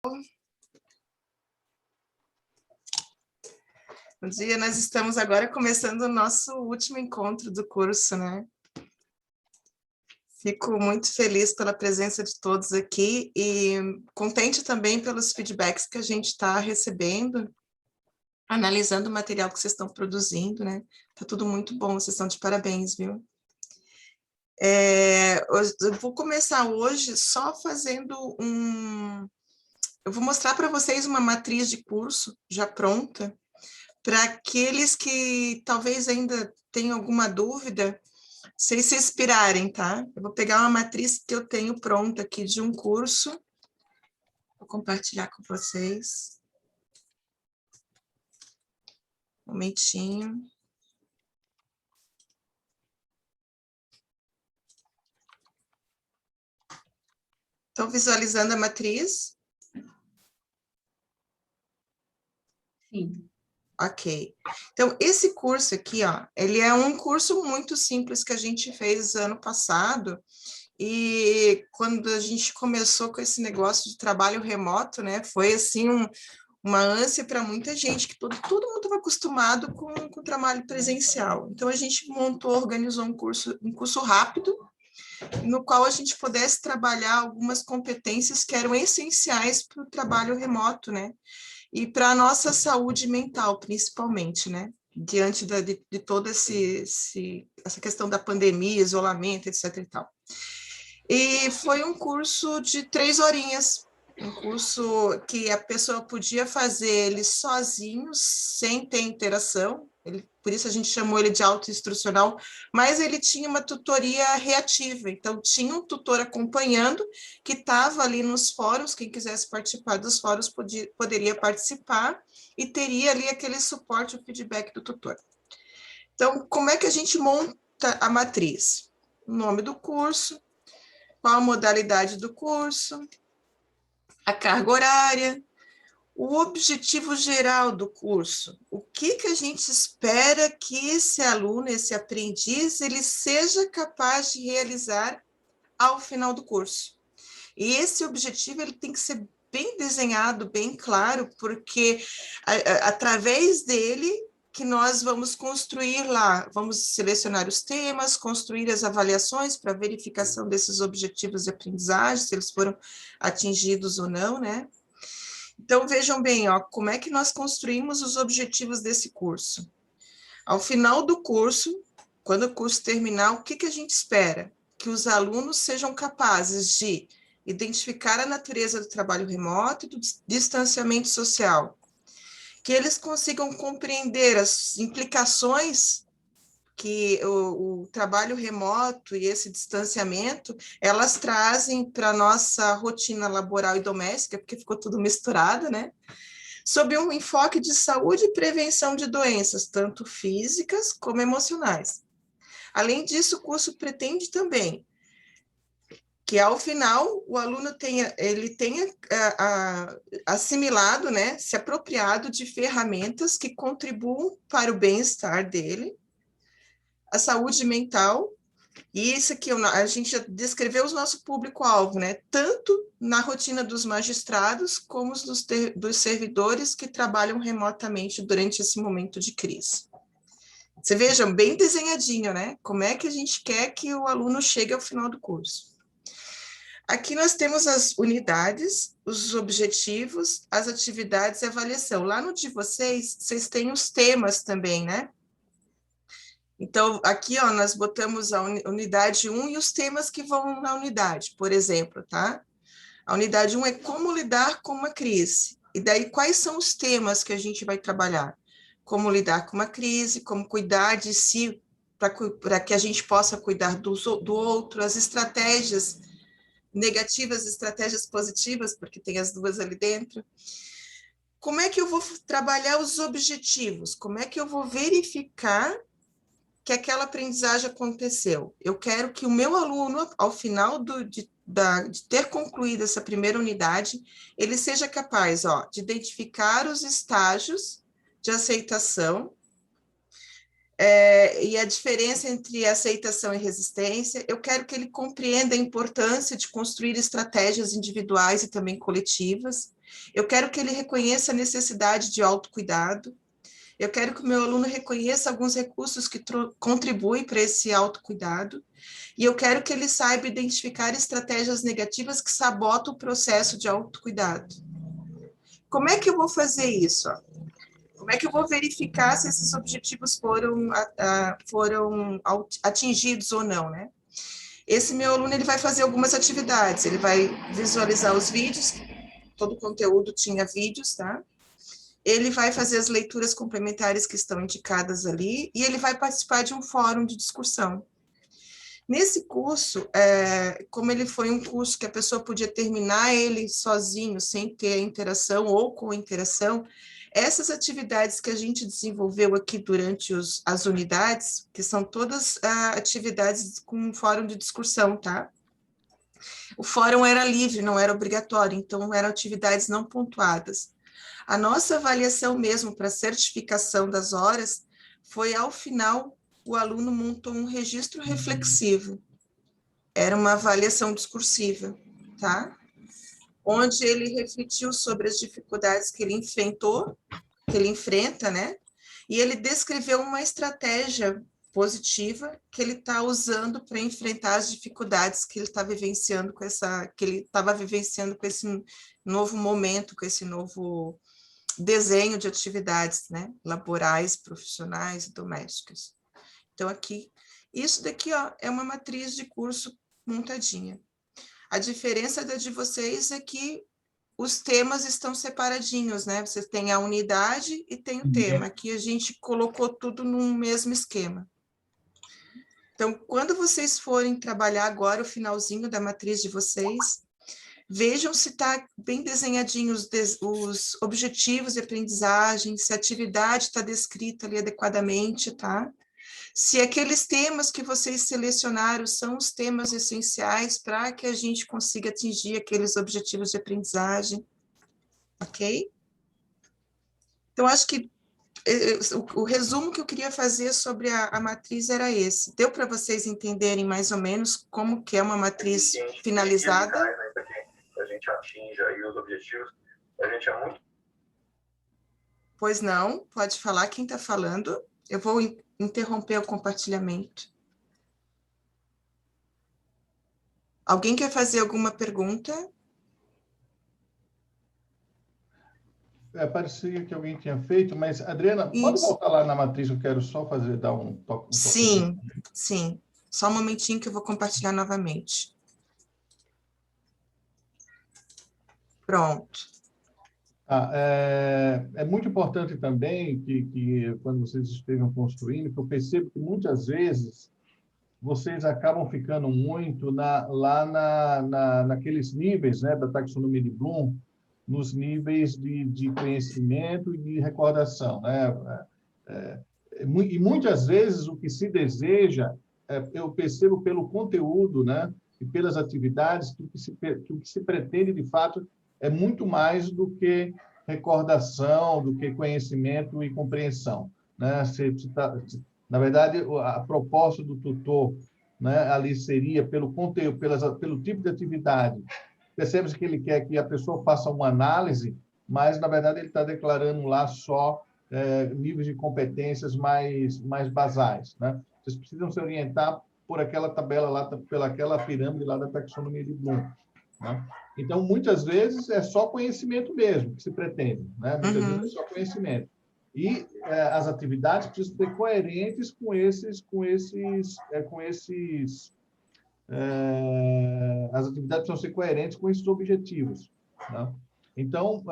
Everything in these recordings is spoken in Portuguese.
Bom dia, nós estamos agora começando o nosso último encontro do curso, né? Fico muito feliz pela presença de todos aqui e contente também pelos feedbacks que a gente está recebendo, analisando o material que vocês estão produzindo, né? Tá tudo muito bom, vocês estão de parabéns, viu? Eu vou começar hoje só fazendo eu vou mostrar para vocês uma matriz de curso já pronta, para aqueles que talvez ainda tenham alguma dúvida, vocês se inspirarem, tá? Eu vou pegar uma matriz que eu tenho pronta aqui de um curso, vou compartilhar com vocês. Um momentinho. Estão visualizando a matriz? Sim. Ok. Então, esse curso aqui, ó, ele é um curso muito simples que a gente fez ano passado, e quando a gente começou com esse negócio de trabalho remoto, né, foi assim uma ânsia para muita gente, que todo mundo estava acostumado com o trabalho presencial. Então, a gente montou, organizou um curso rápido, no qual a gente pudesse trabalhar algumas competências que eram essenciais para o trabalho remoto, né? E para a nossa saúde mental, principalmente, né? Diante de toda essa questão da pandemia, isolamento, etc. e tal. E foi um curso de 3 horinhas, um curso que a pessoa podia fazer ele sozinho, sem ter interação, por isso a gente chamou ele de autoinstrucional, mas ele tinha uma tutoria reativa, então tinha um tutor acompanhando, que estava ali nos fóruns, quem quisesse participar dos fóruns poderia participar, e teria ali aquele suporte, o feedback do tutor. Então, como é que a gente monta a matriz? O nome do curso, qual a modalidade do curso, a carga horária, o objetivo geral do curso, o que a gente espera que esse aluno, esse aprendiz, ele seja capaz de realizar ao final do curso. E esse objetivo ele tem que ser bem desenhado, bem claro, porque através dele que nós vamos construir lá, vamos selecionar os temas, construir as avaliações para verificação desses objetivos de aprendizagem, se eles foram atingidos ou não, né? Então, vejam bem, ó, como é que nós construímos os objetivos desse curso. Ao final do curso, quando o curso terminar, o que a gente espera? Que os alunos sejam capazes de identificar a natureza do trabalho remoto e do distanciamento social, que eles consigam compreender as implicações que o trabalho remoto e esse distanciamento, elas trazem para a nossa rotina laboral e doméstica, porque ficou tudo misturado, né? Sob um enfoque de saúde e prevenção de doenças, tanto físicas como emocionais. Além disso, o curso pretende também que, ao final, o aluno tenha assimilado, né, se apropriado de ferramentas que contribuam para o bem-estar dele, a saúde mental, e isso aqui a gente já descreveu o nosso público-alvo, né, tanto na rotina dos magistrados, como dos servidores que trabalham remotamente durante esse momento de crise. Você veja, bem desenhadinho, né, como é que a gente quer que o aluno chegue ao final do curso. Aqui nós temos as unidades, os objetivos, as atividades e avaliação. Lá no de vocês têm os temas também, né? Então, aqui, ó, nós botamos a unidade 1 e os temas que vão na unidade, por exemplo, tá? A unidade 1 é como lidar com uma crise. E daí, quais são os temas que a gente vai trabalhar? Como lidar com uma crise, como cuidar de si, para que a gente possa cuidar do outro, as estratégias negativas, estratégias positivas, porque tem as duas ali dentro. Como é que eu vou trabalhar os objetivos? Como é que eu vou verificar que aquela aprendizagem aconteceu? Eu quero que o meu aluno, ao final de ter concluído essa primeira unidade, ele seja capaz, ó, de identificar os estágios de aceitação, e a diferença entre aceitação e resistência. Eu quero que ele compreenda a importância de construir estratégias individuais e também coletivas. Eu quero que ele reconheça a necessidade de autocuidado. Eu quero que o meu aluno reconheça alguns recursos que contribuem para esse autocuidado. E eu quero que ele saiba identificar estratégias negativas que sabotam o processo de autocuidado. Como é que eu vou fazer isso? Como é que eu vou verificar se esses objetivos foram atingidos ou não, né? Esse meu aluno ele vai fazer algumas atividades, ele vai visualizar os vídeos, todo o conteúdo tinha vídeos, tá? Ele vai fazer as leituras complementares que estão indicadas ali e ele vai participar de um fórum de discussão. Nesse curso, como ele foi um curso que a pessoa podia terminar ele sozinho, sem ter interação ou com interação, essas atividades que a gente desenvolveu aqui durante as unidades, que são todas atividades com fórum de discussão, tá? O fórum era livre, não era obrigatório, então eram atividades não pontuadas. A nossa avaliação mesmo para certificação das horas foi, ao final, o aluno montou um registro reflexivo. Era uma avaliação discursiva, tá? Onde ele refletiu sobre as dificuldades que ele enfrentou, que ele enfrenta, né? E ele descreveu uma estratégia positiva que ele está usando para enfrentar as dificuldades que ele está vivenciando que ele estava vivenciando com esse novo momento, com esse novo desenho de atividades, né? Laborais, profissionais e domésticas. Então, aqui, isso daqui, ó, é uma matriz de curso montadinha. A diferença da de vocês é que os temas estão separadinhos, né? Você tem a unidade e tem o tema. Aqui a gente colocou tudo num mesmo esquema. Então, quando vocês forem trabalhar agora o finalzinho da matriz de vocês, vejam se está bem desenhadinho os objetivos de aprendizagem, se a atividade está descrita ali adequadamente, tá? Se aqueles temas que vocês selecionaram são os temas essenciais para que a gente consiga atingir aqueles objetivos de aprendizagem, ok? Então, acho que o resumo que eu queria fazer sobre a matriz era esse. Deu para vocês entenderem mais ou menos como que é uma matriz finalizada? Para que a gente atinja aí os objetivos, a gente é muito... Pois não, pode falar quem está falando. Eu vou interromper o compartilhamento. Alguém quer fazer alguma pergunta? Parecia que alguém tinha feito, mas, Adriana, Isso. pode voltar lá na matriz, eu quero só dar um toque. Sim, sim. Só um momentinho que eu vou compartilhar novamente. Pronto. É muito importante também que quando vocês estejam construindo, que eu percebo que muitas vezes vocês acabam ficando muito naqueles níveis, né, da taxonomia de Bloom, nos níveis de conhecimento e de recordação, né? E muitas vezes o que se deseja, eu percebo pelo conteúdo, né, e pelas atividades, que o que se pretende, de fato, é muito mais do que recordação, do que conhecimento e compreensão, né? Na verdade, a proposta do tutor, né, ali seria pelo conteúdo, pelo tipo de atividade. Percebe-se que ele quer que a pessoa faça uma análise, mas, na verdade, ele está declarando lá só níveis de competências mais basais, né? Vocês precisam se orientar por aquela tabela lá, pelaquela pirâmide lá da taxonomia de Bloom, né? Então, muitas vezes, é só conhecimento mesmo que se pretende, né? Muitas vezes é só conhecimento. E as atividades precisam ser coerentes as atividades precisam ser coerentes com esses objetivos, né? Então,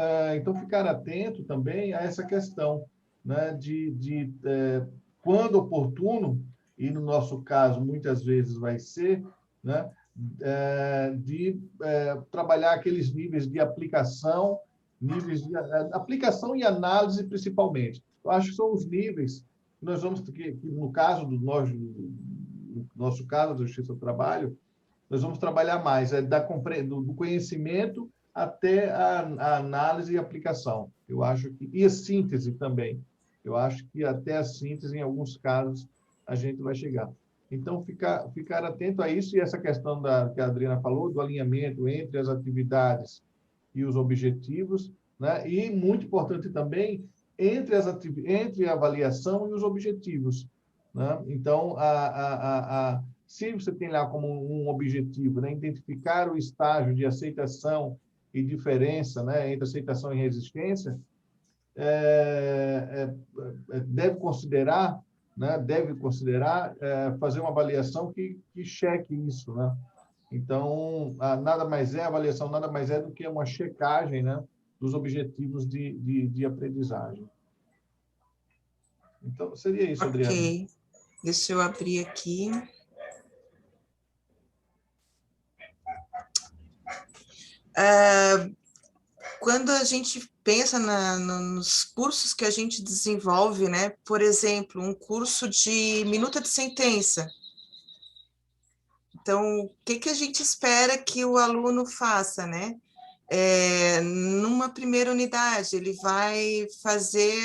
ficar atento também a essa questão, né, quando oportuno, e no nosso caso, muitas vezes vai ser, né, trabalhar aqueles níveis de aplicação, aplicação e análise, principalmente. Eu acho que são os níveis que nós vamos, que no caso no nosso caso, da Justiça do Trabalho, nós vamos trabalhar mais, do conhecimento até a análise e aplicação. Eu acho que, e a síntese também. Eu acho que até a síntese, em alguns casos, a gente vai chegar. Então, ficar atento a isso, e essa questão que a Adriana falou, do alinhamento entre as atividades e os objetivos, né? E, muito importante também, entre a avaliação e os objetivos, né? Então, se você tem lá como um objetivo, né, identificar o estágio de aceitação e diferença, né, entre aceitação e resistência, deve considerar, né, fazer uma avaliação que cheque isso, né? Então, a avaliação nada mais é do que uma checagem, né, dos objetivos de aprendizagem. Então, seria isso, Adriana. Ok, deixa eu abrir aqui. Quando a gente pensa nos cursos que a gente desenvolve, né? Por exemplo, um curso de minuta de sentença. Então, o que a gente espera que o aluno faça, né? Numa primeira unidade, ele vai fazer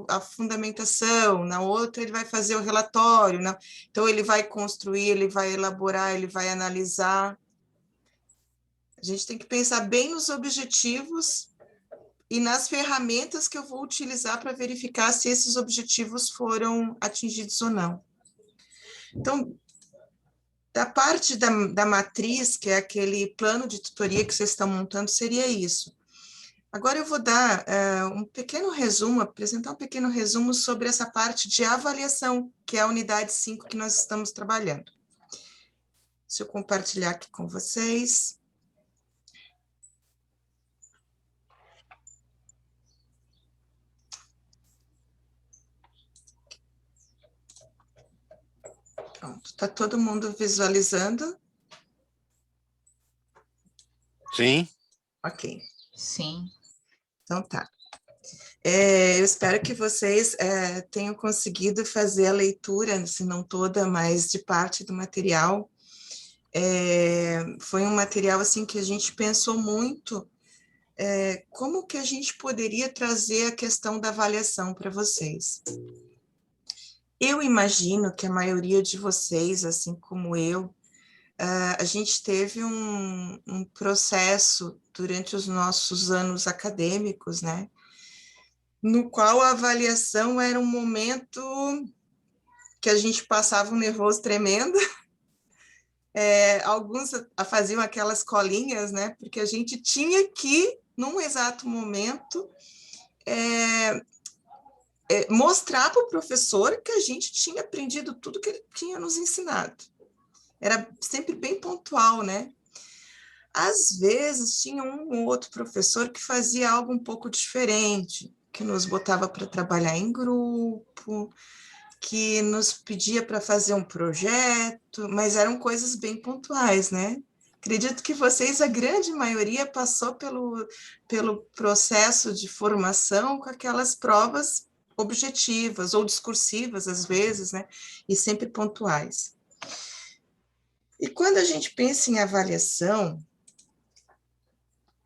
a fundamentação, na outra ele vai fazer o relatório, então ele vai construir, ele vai elaborar, ele vai analisar. A gente tem que pensar bem nos objetivos e nas ferramentas que eu vou utilizar para verificar se esses objetivos foram atingidos ou não. Então, da parte da matriz, que é aquele plano de tutoria que vocês estão montando, seria isso. Agora eu vou dar um pequeno resumo, apresentar um pequeno resumo sobre essa parte de avaliação, que é a unidade 5 que nós estamos trabalhando. Deixa eu compartilhar aqui com vocês. Pronto, está todo mundo visualizando? Sim. Ok. Sim. Então tá. Eu espero que vocês tenham conseguido fazer a leitura, se não toda, mas de parte do material. Foi um material assim que a gente pensou muito como que a gente poderia trazer a questão da avaliação para vocês. Eu imagino que a maioria de vocês, assim como eu, a gente teve um processo durante os nossos anos acadêmicos, né, no qual a avaliação era um momento que a gente passava um nervoso tremendo. Alguns faziam aquelas colinhas, né, porque a gente tinha que, num exato momento, mostrar para o professor que a gente tinha aprendido tudo que ele tinha nos ensinado. Era sempre bem pontual, né? Às vezes, tinha um ou outro professor que fazia algo um pouco diferente, que nos botava para trabalhar em grupo, que nos pedia para fazer um projeto, mas eram coisas bem pontuais, né? Acredito que vocês, a grande maioria, passou pelo processo de formação com aquelas provas objetivas ou discursivas, às vezes, né? E sempre pontuais. E quando a gente pensa em avaliação,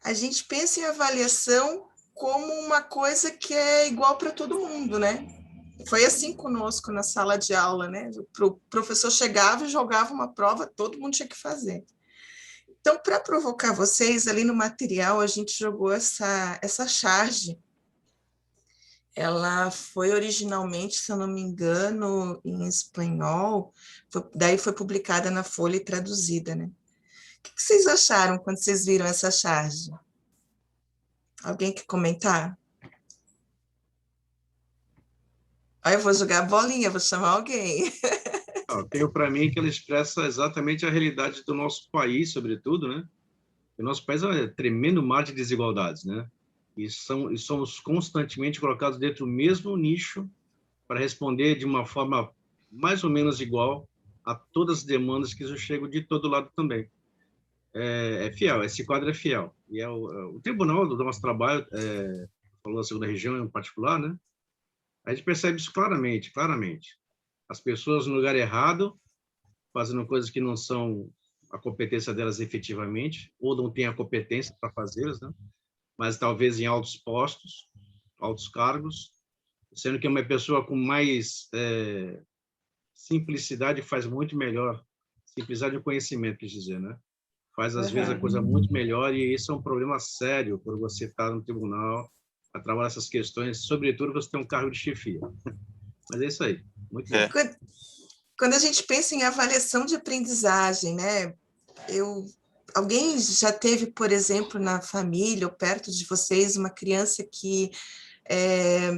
a gente pensa em avaliação como uma coisa que é igual para todo mundo, né? Foi assim conosco na sala de aula, né? O professor chegava e jogava uma prova, todo mundo tinha que fazer. Então, para provocar vocês, ali no material, a gente jogou essa charge. Ela foi originalmente, se eu não me engano, em espanhol, daí foi publicada na Folha e traduzida, né? O que vocês acharam quando vocês viram essa charge? Alguém quer comentar? Aí eu vou jogar a bolinha, vou chamar alguém. Eu tenho para mim que ela expressa exatamente a realidade do nosso país, sobretudo, né? O nosso país é um tremendo mar de desigualdades, né? E somos constantemente colocados dentro do mesmo nicho para responder de uma forma mais ou menos igual a todas as demandas que chegam de todo lado também. É fiel, esse quadro é fiel. E o tribunal do nosso trabalho, falando da segunda região em particular, né? A gente percebe isso claramente. As pessoas no lugar errado, fazendo coisas que não são a competência delas efetivamente, ou não têm a competência para fazê-las, né? Mas talvez em altos postos, altos cargos, sendo que uma pessoa com mais simplicidade faz muito melhor. Simplicidade de conhecimento, quis dizer, né? faz, às vezes, a coisa muito melhor, e isso é um problema sério quando você está no tribunal a trabalhar essas questões, sobretudo você tem um cargo de chefia. Mas é isso aí, muito bom. Quando a gente pensa em avaliação de aprendizagem, né? Alguém já teve, por exemplo, na família ou perto de vocês, uma criança que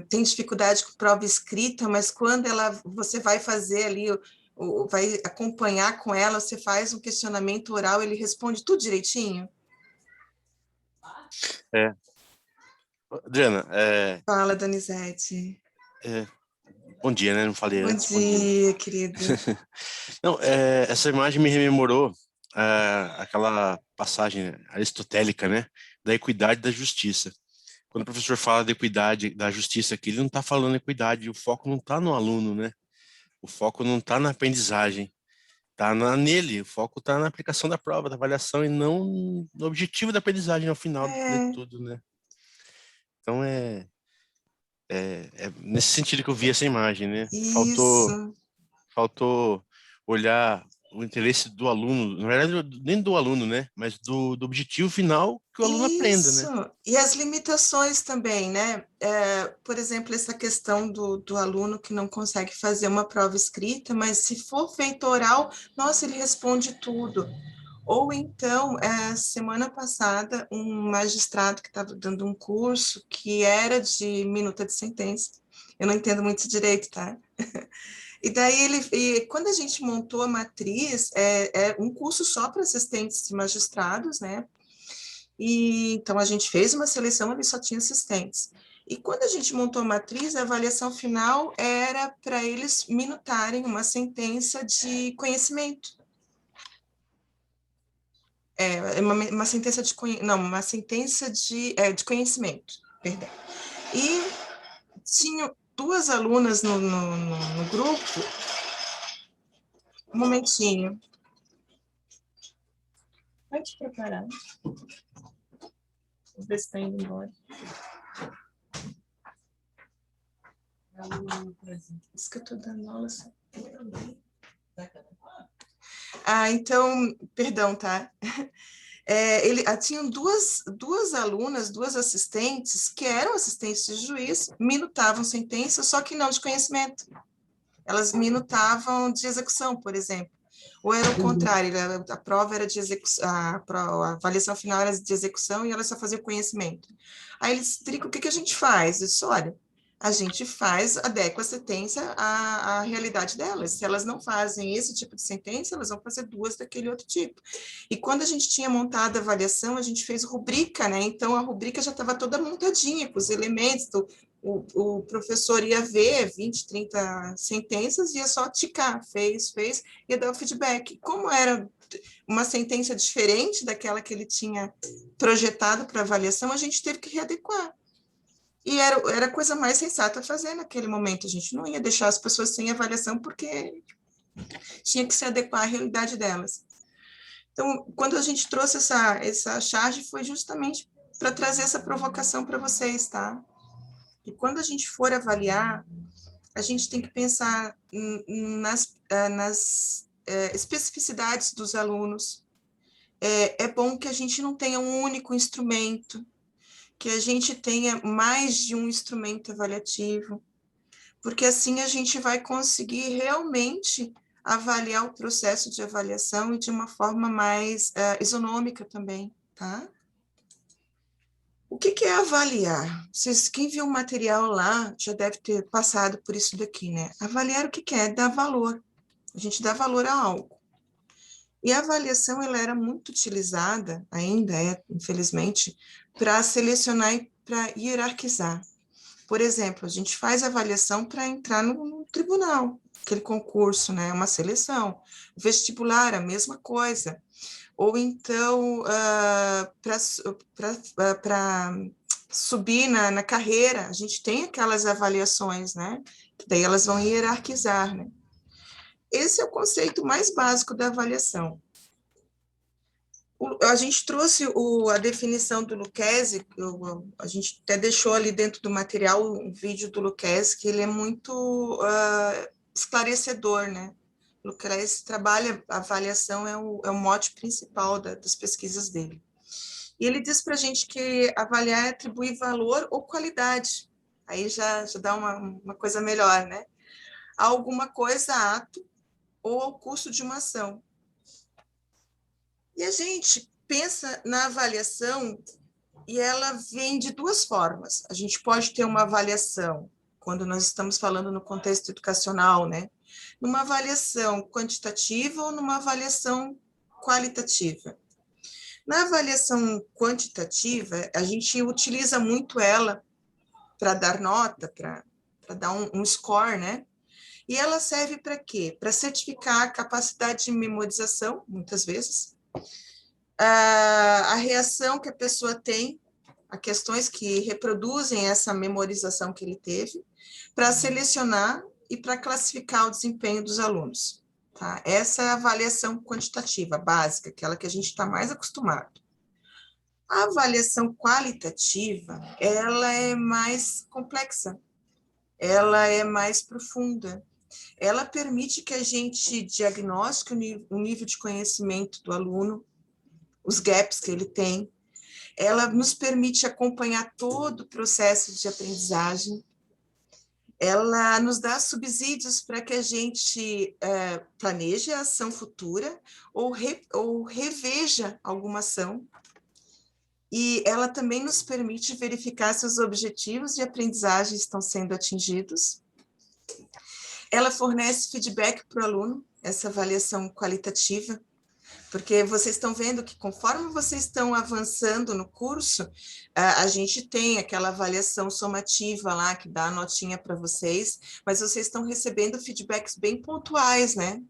tem dificuldade com prova escrita, mas quando você vai fazer ali, vai acompanhar com ela, você faz um questionamento oral, ele responde tudo direitinho? Adriana, Fala, Donizete. bom dia, né? Não falei Bom antes. dia, querido. Não, essa imagem me rememorou aquela passagem aristotélica, né? Da equidade e da justiça. Quando o professor fala da equidade, da justiça aqui, ele não está falando equidade, o foco não está no aluno, né? O foco não está na aprendizagem, está nele, o foco está na aplicação da prova, da avaliação, e não no objetivo da aprendizagem ao final de tudo, né? Então, é nesse sentido que eu vi essa imagem, né? Isso. Faltou olhar o interesse do aluno, na verdade, nem do aluno, né? Mas do objetivo final que o aluno aprenda, né? Isso, e as limitações também, né? Por exemplo, essa questão do aluno que não consegue fazer uma prova escrita, mas se for feito oral, nossa, ele responde tudo. Ou então, semana passada, um magistrado que estava dando um curso que era de minuta de sentença, eu não entendo muito direito, tá? E daí quando a gente montou a matriz, é um curso só para assistentes e magistrados, né? E então a gente fez uma seleção, ele só tinha assistentes. E quando a gente montou a matriz, a avaliação final era para eles minutarem uma sentença de conhecimento. Uma sentença de uma sentença de conhecimento, perdão. E tinha duas alunas no grupo. Um momentinho. Pode preparar. Vou ver se está indo embora. Isso que eu estou dando aula. Então, perdão, tá? Tinham duas alunas, duas assistentes, que eram assistentes de juiz, minutavam sentença, só que não de conhecimento. Elas minutavam de execução, por exemplo. Ou era o contrário, a prova era de execução, a avaliação final era de execução e ela só fazia o conhecimento. Aí eles explicam o que a gente faz. Eu disse, olha, a gente adequa a sentença à realidade delas. Se elas não fazem esse tipo de sentença, elas vão fazer duas daquele outro tipo. E quando a gente tinha montado a avaliação, a gente fez rubrica, né? Então, a rubrica já estava toda montadinha, com os elementos. O professor ia ver 20, 30 sentenças, ia só ticar, fez, ia dar o feedback. Como era uma sentença diferente daquela que ele tinha projetado para avaliação, a gente teve que readequar. E era a coisa mais sensata a fazer naquele momento. A gente não ia deixar as pessoas sem avaliação, porque tinha que se adequar à realidade delas. Então, quando a gente trouxe essa charge, foi justamente para trazer essa provocação para vocês, tá? E quando a gente for avaliar, a gente tem que pensar nas especificidades dos alunos. É bom que a gente não tenha um único instrumento, que a gente tenha mais de um instrumento avaliativo, porque assim a gente vai conseguir realmente avaliar o processo de avaliação e de uma forma mais isonômica também, tá? O que é avaliar? Quem viu o material lá já deve ter passado por isso daqui, né? Avaliar o que é? Dar valor. A gente dá valor a algo. E a avaliação, ela era muito utilizada, ainda infelizmente, para selecionar e para hierarquizar. Por exemplo, a gente faz avaliação para entrar no tribunal, aquele concurso, né? Uma seleção. Vestibular, a mesma coisa. Ou então, para subir na carreira, a gente tem aquelas avaliações, né? Que daí elas vão hierarquizar, né? Esse é o conceito mais básico da avaliação. A gente trouxe a definição do Lucchesi, a gente até deixou ali dentro do material um vídeo do Lucchesi, que ele é muito esclarecedor, né? Lucrece trabalha, a avaliação é o mote principal das pesquisas dele. E ele diz para a gente que avaliar é atribuir valor ou qualidade. Aí já dá uma coisa melhor, né? A alguma coisa, ato, ou ao custo de uma ação. E a gente pensa na avaliação e ela vem de duas formas. A gente pode ter uma avaliação, quando nós estamos falando no contexto educacional, né? Numa avaliação quantitativa ou numa avaliação qualitativa. Na avaliação quantitativa, a gente utiliza muito ela para dar nota, para dar um score, né? E ela serve para quê? Para certificar a capacidade de memorização, muitas vezes, a reação que a pessoa tem a questões que reproduzem essa memorização que ele teve, para selecionar e para classificar o desempenho dos alunos. Tá? Essa é a avaliação quantitativa, básica, aquela que a gente está mais acostumado. A avaliação qualitativa, ela é mais complexa, ela é mais profunda. Ela permite que a gente diagnostique o nível de conhecimento do aluno, os gaps que ele tem. Ela nos permite acompanhar todo o processo de aprendizagem. Ela nos dá subsídios para que a gente planeje a ação futura ou reveja alguma ação. E ela também nos permite verificar se os objetivos de aprendizagem estão sendo atingidos. Ela fornece feedback para o aluno, essa avaliação qualitativa, porque vocês estão vendo que conforme vocês estão avançando no curso, a gente tem aquela avaliação somativa lá, que dá a notinha para vocês, mas vocês estão recebendo feedbacks bem pontuais, né?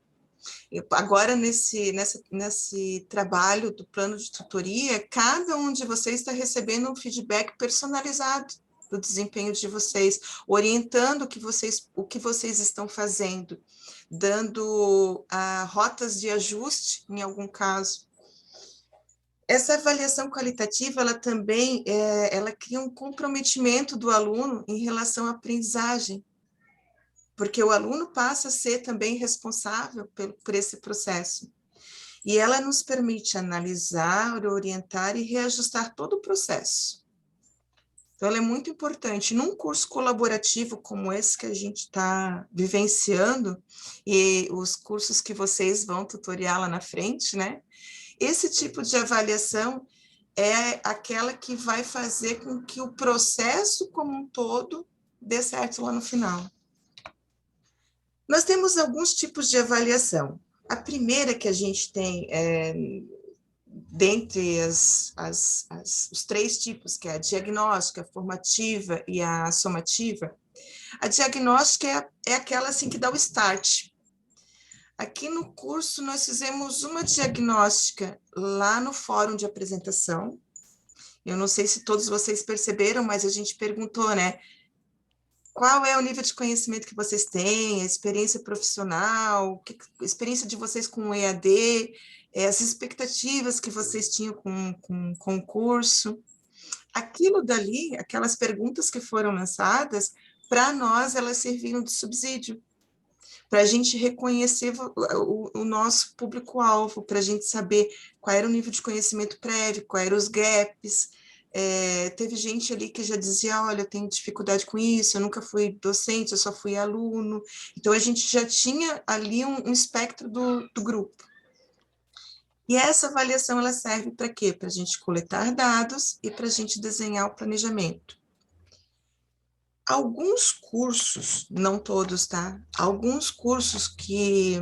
Agora, nesse trabalho do plano de tutoria, cada um de vocês está recebendo um feedback personalizado do desempenho de vocês, orientando o que vocês estão fazendo, dando rotas de ajuste, em algum caso. Essa avaliação qualitativa, ela também ela cria um comprometimento do aluno em relação à aprendizagem, porque o aluno passa a ser também responsável por esse processo. E ela nos permite analisar, orientar e reajustar todo o processo. Então, ela é muito importante. Num curso colaborativo como esse que a gente está vivenciando, e os cursos que vocês vão tutoriar lá na frente, né? Esse tipo de avaliação é aquela que vai fazer com que o processo como um todo dê certo lá no final. Nós temos alguns tipos de avaliação. A primeira que a gente tem dentre os três tipos, que é a diagnóstica, a formativa e a somativa, a diagnóstica é aquela assim, que dá o start. Aqui no curso, nós fizemos uma diagnóstica lá no fórum de apresentação. Eu não sei se todos vocês perceberam, mas a gente perguntou, né? Qual é o nível de conhecimento que vocês têm, a experiência profissional, a experiência de vocês com o EAD, as expectativas que vocês tinham com o curso. Aquilo dali, aquelas perguntas que foram lançadas, para nós elas serviram de subsídio, para a gente reconhecer o nosso público-alvo, para a gente saber qual era o nível de conhecimento prévio, quais eram os gaps. Teve gente ali que já dizia, olha, eu tenho dificuldade com isso, eu nunca fui docente, eu só fui aluno. Então, a gente já tinha ali um espectro do grupo. E essa avaliação, ela serve para quê? Para a gente coletar dados e para a gente desenhar o planejamento. Alguns cursos, não todos, tá? Alguns cursos que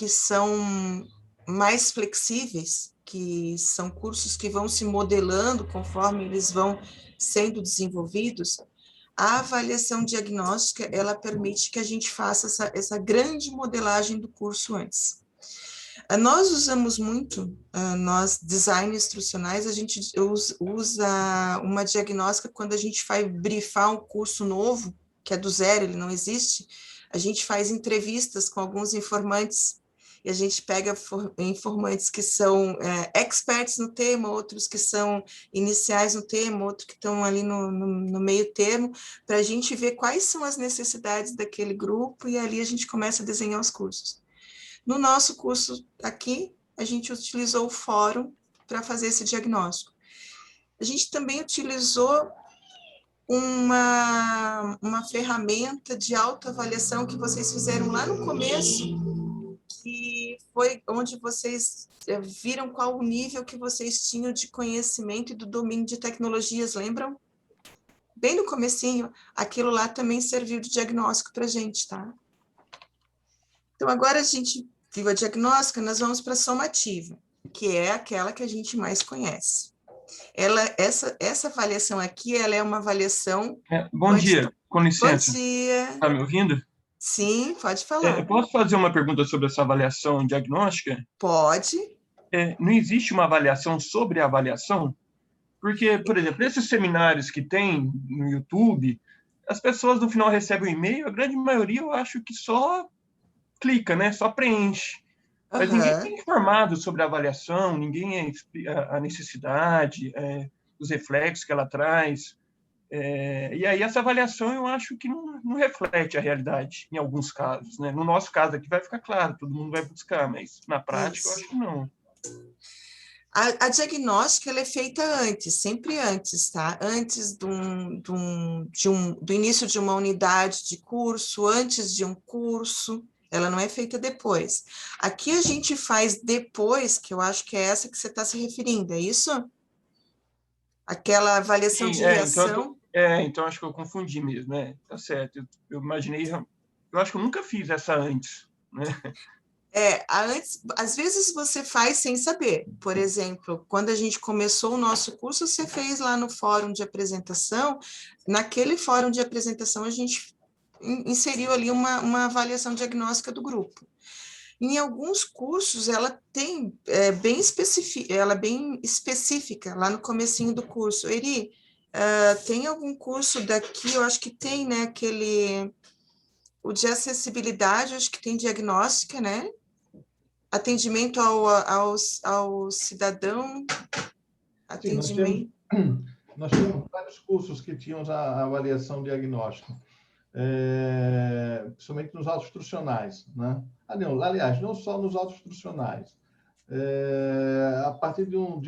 são mais flexíveis, que são cursos que vão se modelando conforme eles vão sendo desenvolvidos, a avaliação diagnóstica, ela permite que a gente faça essa grande modelagem do curso antes. Nós usamos muito, nós, design instrucionais, a gente usa uma diagnóstica quando a gente vai brifar um curso novo, que é do zero, ele não existe, a gente faz entrevistas com alguns informantes, e a gente pega informantes que são experts no tema, outros que são iniciais no tema, outros que estão ali no meio termo, para a gente ver quais são as necessidades daquele grupo, e ali a gente começa a desenhar os cursos. No nosso curso aqui, a gente utilizou o fórum para fazer esse diagnóstico. A gente também utilizou uma ferramenta de autoavaliação que vocês fizeram lá no começo, que foi onde vocês viram qual o nível que vocês tinham de conhecimento e do domínio de tecnologias, lembram? Bem no comecinho, aquilo lá também serviu de diagnóstico para a gente, tá? Então, agora a gente viu a diagnóstica, nós vamos para a somativa, que é aquela que a gente mais conhece. Essa avaliação aqui, ela é uma avaliação... Bom dia, com licença. Bom dia. Está me ouvindo? Sim, pode falar. Eu posso fazer uma pergunta sobre essa avaliação diagnóstica? Pode. Não existe uma avaliação sobre a avaliação? Porque, por exemplo, esses seminários que tem no YouTube, as pessoas no final recebem um e-mail, a grande maioria eu acho que só clica, né? Só preenche. Mas ninguém é informado sobre a avaliação, ninguém a necessidade, os reflexos que ela traz. E aí essa avaliação eu acho que não reflete a realidade em alguns casos, né? No nosso caso aqui vai ficar claro, todo mundo vai buscar, mas na prática eu acho que não. A diagnóstica ela é feita antes, sempre antes, tá? Antes do início de uma unidade de curso, antes de um curso, ela não é feita depois. Aqui a gente faz depois, que eu acho que é essa que você está se referindo, é isso? Aquela avaliação de reação? Então acho que eu confundi mesmo, né? Tá certo, eu imaginei, eu acho que eu nunca fiz essa antes, né? Antes, às vezes você faz sem saber. Por exemplo, quando a gente começou o nosso curso, você fez lá no fórum de apresentação. Naquele fórum de apresentação, a gente inseriu ali uma avaliação diagnóstica do grupo. Em alguns cursos, ela tem bem específica, lá no comecinho do curso. Eri, tem algum curso daqui, eu acho que tem, né, o de acessibilidade, acho que tem diagnóstica, né? Atendimento ao cidadão, atendimento... Sim, nós tínhamos vários cursos que tinham a avaliação diagnóstica, principalmente nos autos instrucionais, né? Aliás, não só nos autos instrucionais. A partir de um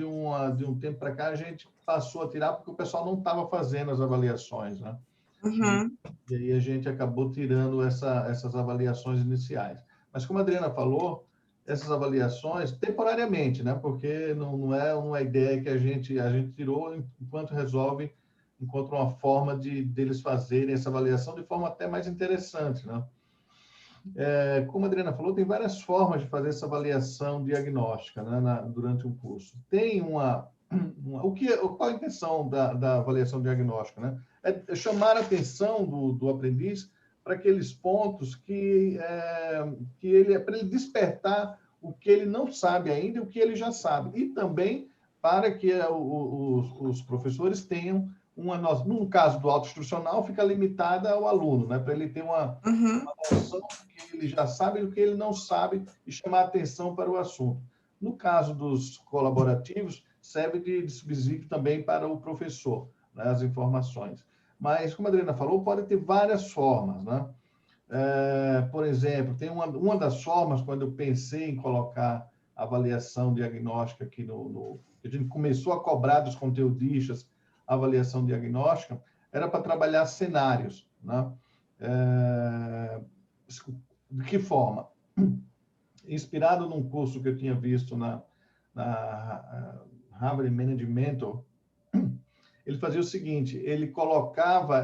tempo para cá, a gente passou a tirar, porque o pessoal não estava fazendo as avaliações, né? Uhum. E aí a gente acabou tirando essas avaliações iniciais. Mas, como a Adriana falou, essas avaliações temporariamente, né? Porque não é ideia que a gente tirou enquanto encontra uma forma deles fazerem essa avaliação de forma até mais interessante, né? Como a Adriana falou, tem várias formas de fazer essa avaliação diagnóstica, né, durante um curso. Tem qual a intenção da avaliação diagnóstica, né? É chamar a atenção do aprendiz para aqueles pontos para ele despertar o que ele não sabe ainda e o que ele já sabe. E também para que os professores tenham no caso do auto-instrucional, fica limitada ao aluno, né? Para ele ter uma noção do que ele já sabe e do que ele não sabe e chamar a atenção para o assunto. No caso dos colaborativos, serve de subsídio também para o professor, né, as informações. Mas, como a Adriana falou, pode ter várias formas, né? Por exemplo, tem uma das formas, quando eu pensei em colocar a avaliação diagnóstica aqui a gente começou a cobrar dos conteudistas a avaliação diagnóstica, era para trabalhar cenários, né? De que forma? Inspirado num curso que eu tinha visto na Harvard Management, ele fazia o seguinte, ele colocava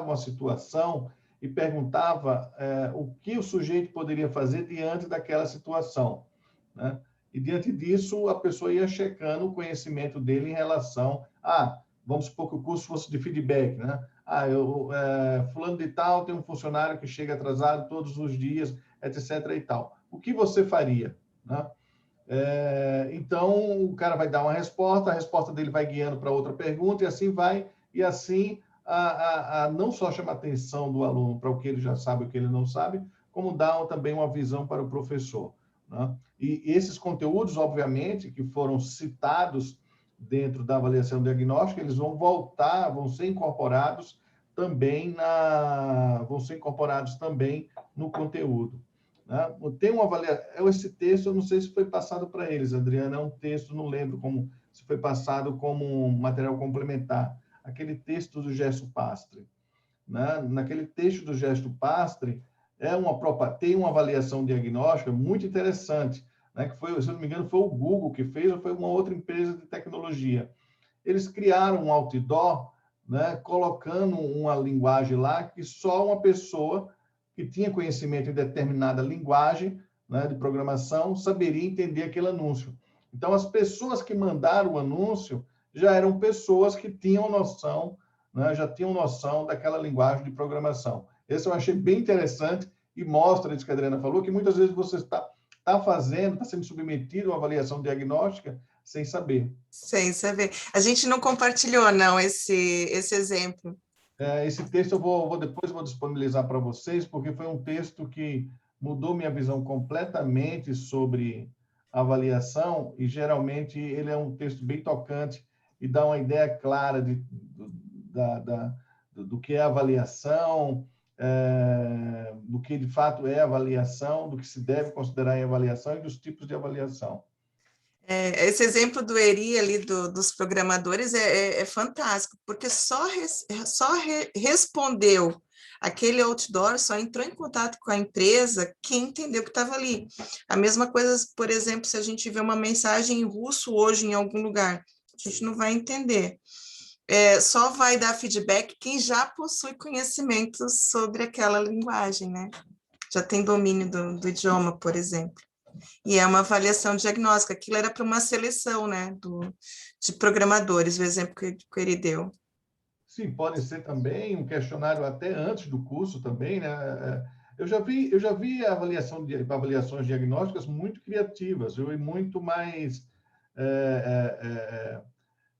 uma situação e perguntava o que o sujeito poderia fazer diante daquela situação, né? E, diante disso, a pessoa ia checando o conhecimento dele em relação vamos supor que o curso fosse de feedback, né? Fulano de tal tem um funcionário que chega atrasado todos os dias, etc. e tal. O que você faria, né? Então, o cara vai dar uma resposta, a resposta dele vai guiando para outra pergunta, e assim vai, e assim não só chama a atenção do aluno para o que ele já sabe e o que ele não sabe, como dá também uma visão para o professor, né? E esses conteúdos, obviamente, que foram citados dentro da avaliação diagnóstica, eles vão ser incorporados também no conteúdo. né? Tem uma avaliação, esse texto, eu não sei se foi passado para eles, Adriana, é um texto, não lembro se foi passado como um material complementar, aquele texto do Gesto Pastre. Né? Naquele texto do Gesto Pastre, tem uma avaliação diagnóstica muito interessante, né? Que foi, se eu não me engano, foi o Google que fez, ou foi uma outra empresa de tecnologia. Eles criaram um outdoor, né? Colocando uma linguagem lá que só uma pessoa que tinha conhecimento em determinada linguagem, né, de programação saberia entender aquele anúncio. Então, as pessoas que mandaram o anúncio já eram pessoas que tinham noção, né, já tinham noção daquela linguagem de programação. Esse eu achei bem interessante e mostra, isso que a Adriana falou, que muitas vezes você está sendo submetido a uma avaliação diagnóstica sem saber. Sem saber. A gente não compartilhou, não, esse exemplo. Esse texto depois vou disponibilizar para vocês, porque foi um texto que mudou minha visão completamente sobre avaliação, e geralmente ele é um texto bem tocante e dá uma ideia clara do que é avaliação, do que de fato é avaliação, do que se deve considerar em avaliação e dos tipos de avaliação. Esse exemplo do Eri ali, dos programadores, é fantástico, porque só respondeu aquele outdoor, só entrou em contato com a empresa quem entendeu que estava ali. A mesma coisa, por exemplo, se a gente vê uma mensagem em russo hoje em algum lugar, a gente não vai entender. Só vai dar feedback quem já possui conhecimento sobre aquela linguagem, né? Já tem domínio do idioma, por exemplo. E é uma avaliação diagnóstica. Aquilo era para uma seleção, né, de programadores, o exemplo que ele deu. Sim, pode ser também um questionário até antes do curso também, né? Eu já vi avaliações diagnósticas muito criativas e muito mais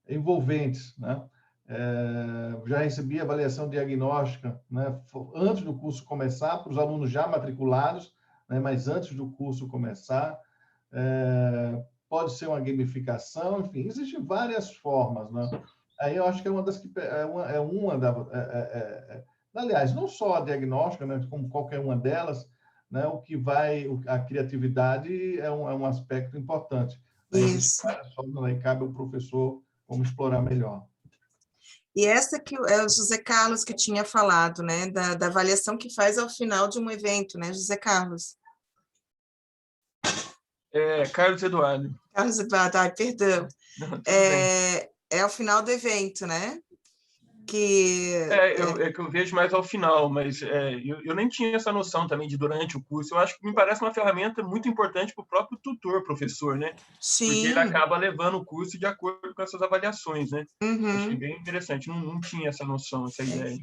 envolventes, né? Já recebi avaliação diagnóstica, né, antes do curso começar, para os alunos já matriculados, né, mas antes do curso começar. Pode ser uma gamificação, enfim, existem várias formas, né? Aí eu acho que é uma das que aliás, não só a diagnóstica, né, como qualquer uma delas, né, a criatividade é um aspecto importante. Aí Isso. Aí cabe ao professor como explorar melhor. E essa que é o José Carlos que tinha falado, né, da avaliação que faz ao final de um evento, né, José Carlos? Carlos Eduardo. Carlos Eduardo, perdão. Não, é ao final do evento, né? Que eu vejo mais ao final, mas eu nem tinha essa noção também de durante o curso. Eu acho que me parece uma ferramenta muito importante para o próprio tutor, professor, né? Sim. Porque ele acaba levando o curso de acordo com essas avaliações, né? Uhum. Achei bem interessante, não tinha essa noção, essa ideia.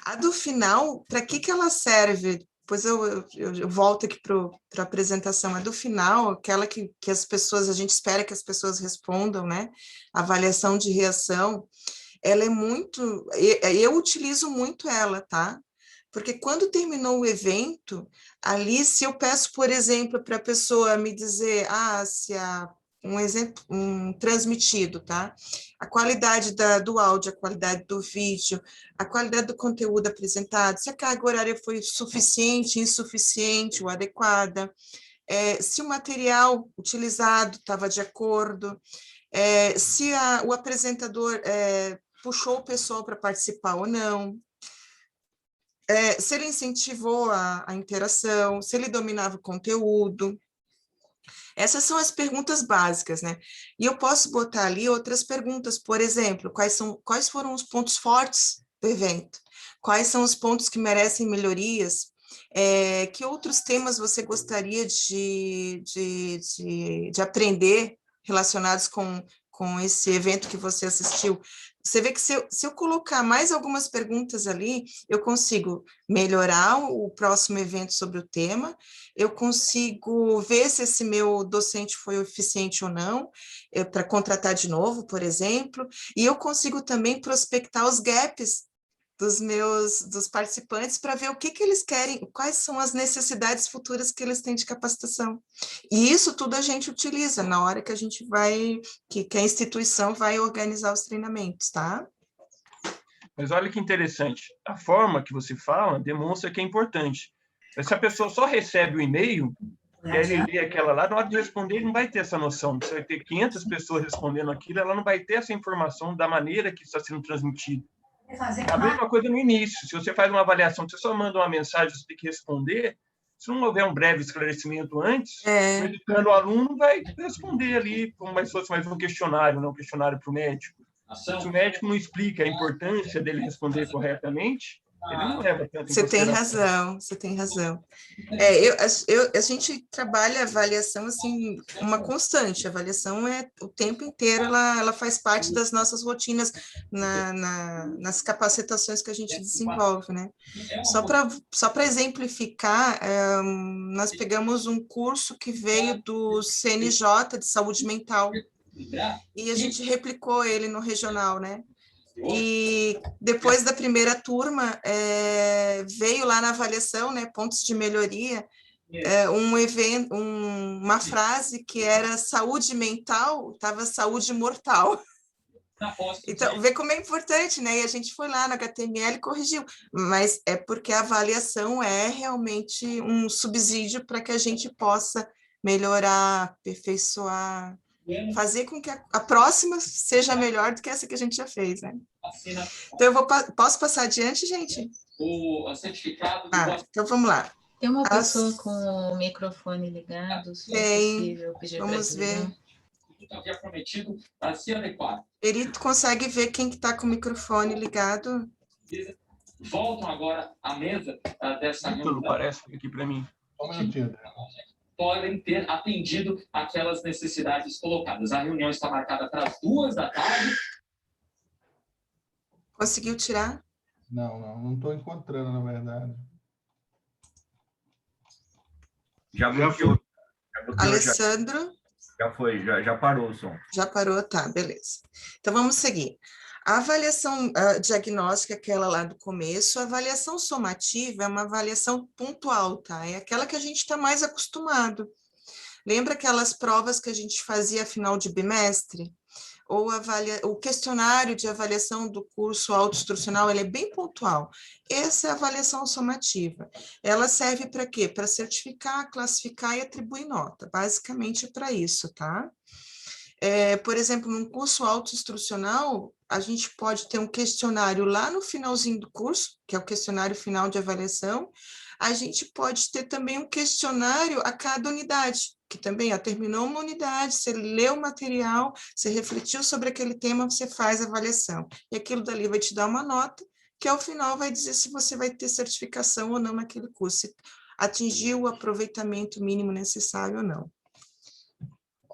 A do final, para que ela serve? Depois eu volto aqui para a apresentação. A do final, aquela que a gente espera que as pessoas respondam, né? A avaliação de reação, ela é muito... Eu utilizo muito ela, tá? Porque quando terminou o evento, ali, se eu peço, por exemplo, para a pessoa me dizer, um exemplo, transmitido, tá? A qualidade do áudio, a qualidade do vídeo, a qualidade do conteúdo apresentado, se a carga horária foi suficiente, insuficiente ou adequada, se o material utilizado estava de acordo, se o apresentador puxou o pessoal para participar ou não, se ele incentivou a interação, se ele dominava o conteúdo. Essas são as perguntas básicas, né? E eu posso botar ali outras perguntas, por exemplo, quais foram os pontos fortes do evento? Quais são os pontos que merecem melhorias? Que outros temas você gostaria de aprender relacionados com esse evento que você assistiu? Você vê que se eu colocar mais algumas perguntas ali, eu consigo melhorar o próximo evento sobre o tema, eu consigo ver se esse meu docente foi eficiente ou não, para contratar de novo, por exemplo, e eu consigo também prospectar os gaps dos participantes para ver o que eles querem, quais são as necessidades futuras que eles têm de capacitação. E isso tudo a gente utiliza na hora que a gente que a instituição vai organizar os treinamentos, tá? Mas olha que interessante, a forma que você fala demonstra que é importante. Mas se a pessoa só recebe o e-mail, e aí ele lê aquela lá, na hora de responder, ele não vai ter essa noção. Você vai ter 500 pessoas respondendo aquilo, ela não vai ter essa informação da maneira que está sendo transmitida. A mesma coisa no início. Se você faz uma avaliação, você só manda uma mensagem, você tem que responder. Se não houver um breve esclarecimento antes, o aluno vai responder ali, como se fosse mais um questionário, não um questionário para o médico. Se o médico não explica a importância dele responder corretamente, ele não leva tanto em Você tem consideração. razão, você tem razão. A gente trabalha a avaliação assim, uma constante. A avaliação é o tempo inteiro, ela faz parte das nossas rotinas nas capacitações que a gente desenvolve, né? Só para exemplificar, nós pegamos um curso que veio do CNJ de saúde mental e a gente replicou ele no regional, né? E depois da primeira turma, veio lá na avaliação, né, pontos de melhoria, uma frase que era saúde mental, estava saúde mortal. Então, vê como é importante, né? E a gente foi lá no HTML e corrigiu, mas é porque a avaliação é realmente um subsídio para que a gente possa melhorar, aperfeiçoar, fazer com que a próxima seja melhor do que essa que a gente já fez, né? Então, posso passar adiante, gente? Então, vamos lá. Tem uma pessoa com o microfone ligado, se é possível pedir para vamos ver. Havia prometido para se adequar. Perito, consegue ver quem que está com o microfone ligado? Voltam agora à mesa dessa reunião. Parece aqui para mim. Só um minutinho. Podem ter atendido aquelas necessidades colocadas. A reunião está marcada para as 2h. Conseguiu tirar? Não estou encontrando, na verdade. Já bloqueou. Alessandro? Já foi, já parou o som. Já parou, tá, beleza. Então, vamos seguir. A avaliação diagnóstica, aquela lá do começo, a avaliação somativa é uma avaliação pontual, tá? É aquela que a gente está mais acostumado. Lembra aquelas provas que a gente fazia final de bimestre? Ou o questionário de avaliação do curso autoinstrucional, ele é bem pontual. Essa é a avaliação somativa. Ela serve para quê? Para certificar, classificar e atribuir nota. Basicamente é para isso, tá? Por exemplo, num curso autoinstrucional, a gente pode ter um questionário lá no finalzinho do curso, que é o questionário final de avaliação. A gente pode ter também um questionário a cada unidade, que também, terminou uma unidade, você leu o material, você refletiu sobre aquele tema, você faz a avaliação. E aquilo dali vai te dar uma nota, que ao final vai dizer se você vai ter certificação ou não naquele curso, se atingiu o aproveitamento mínimo necessário ou não.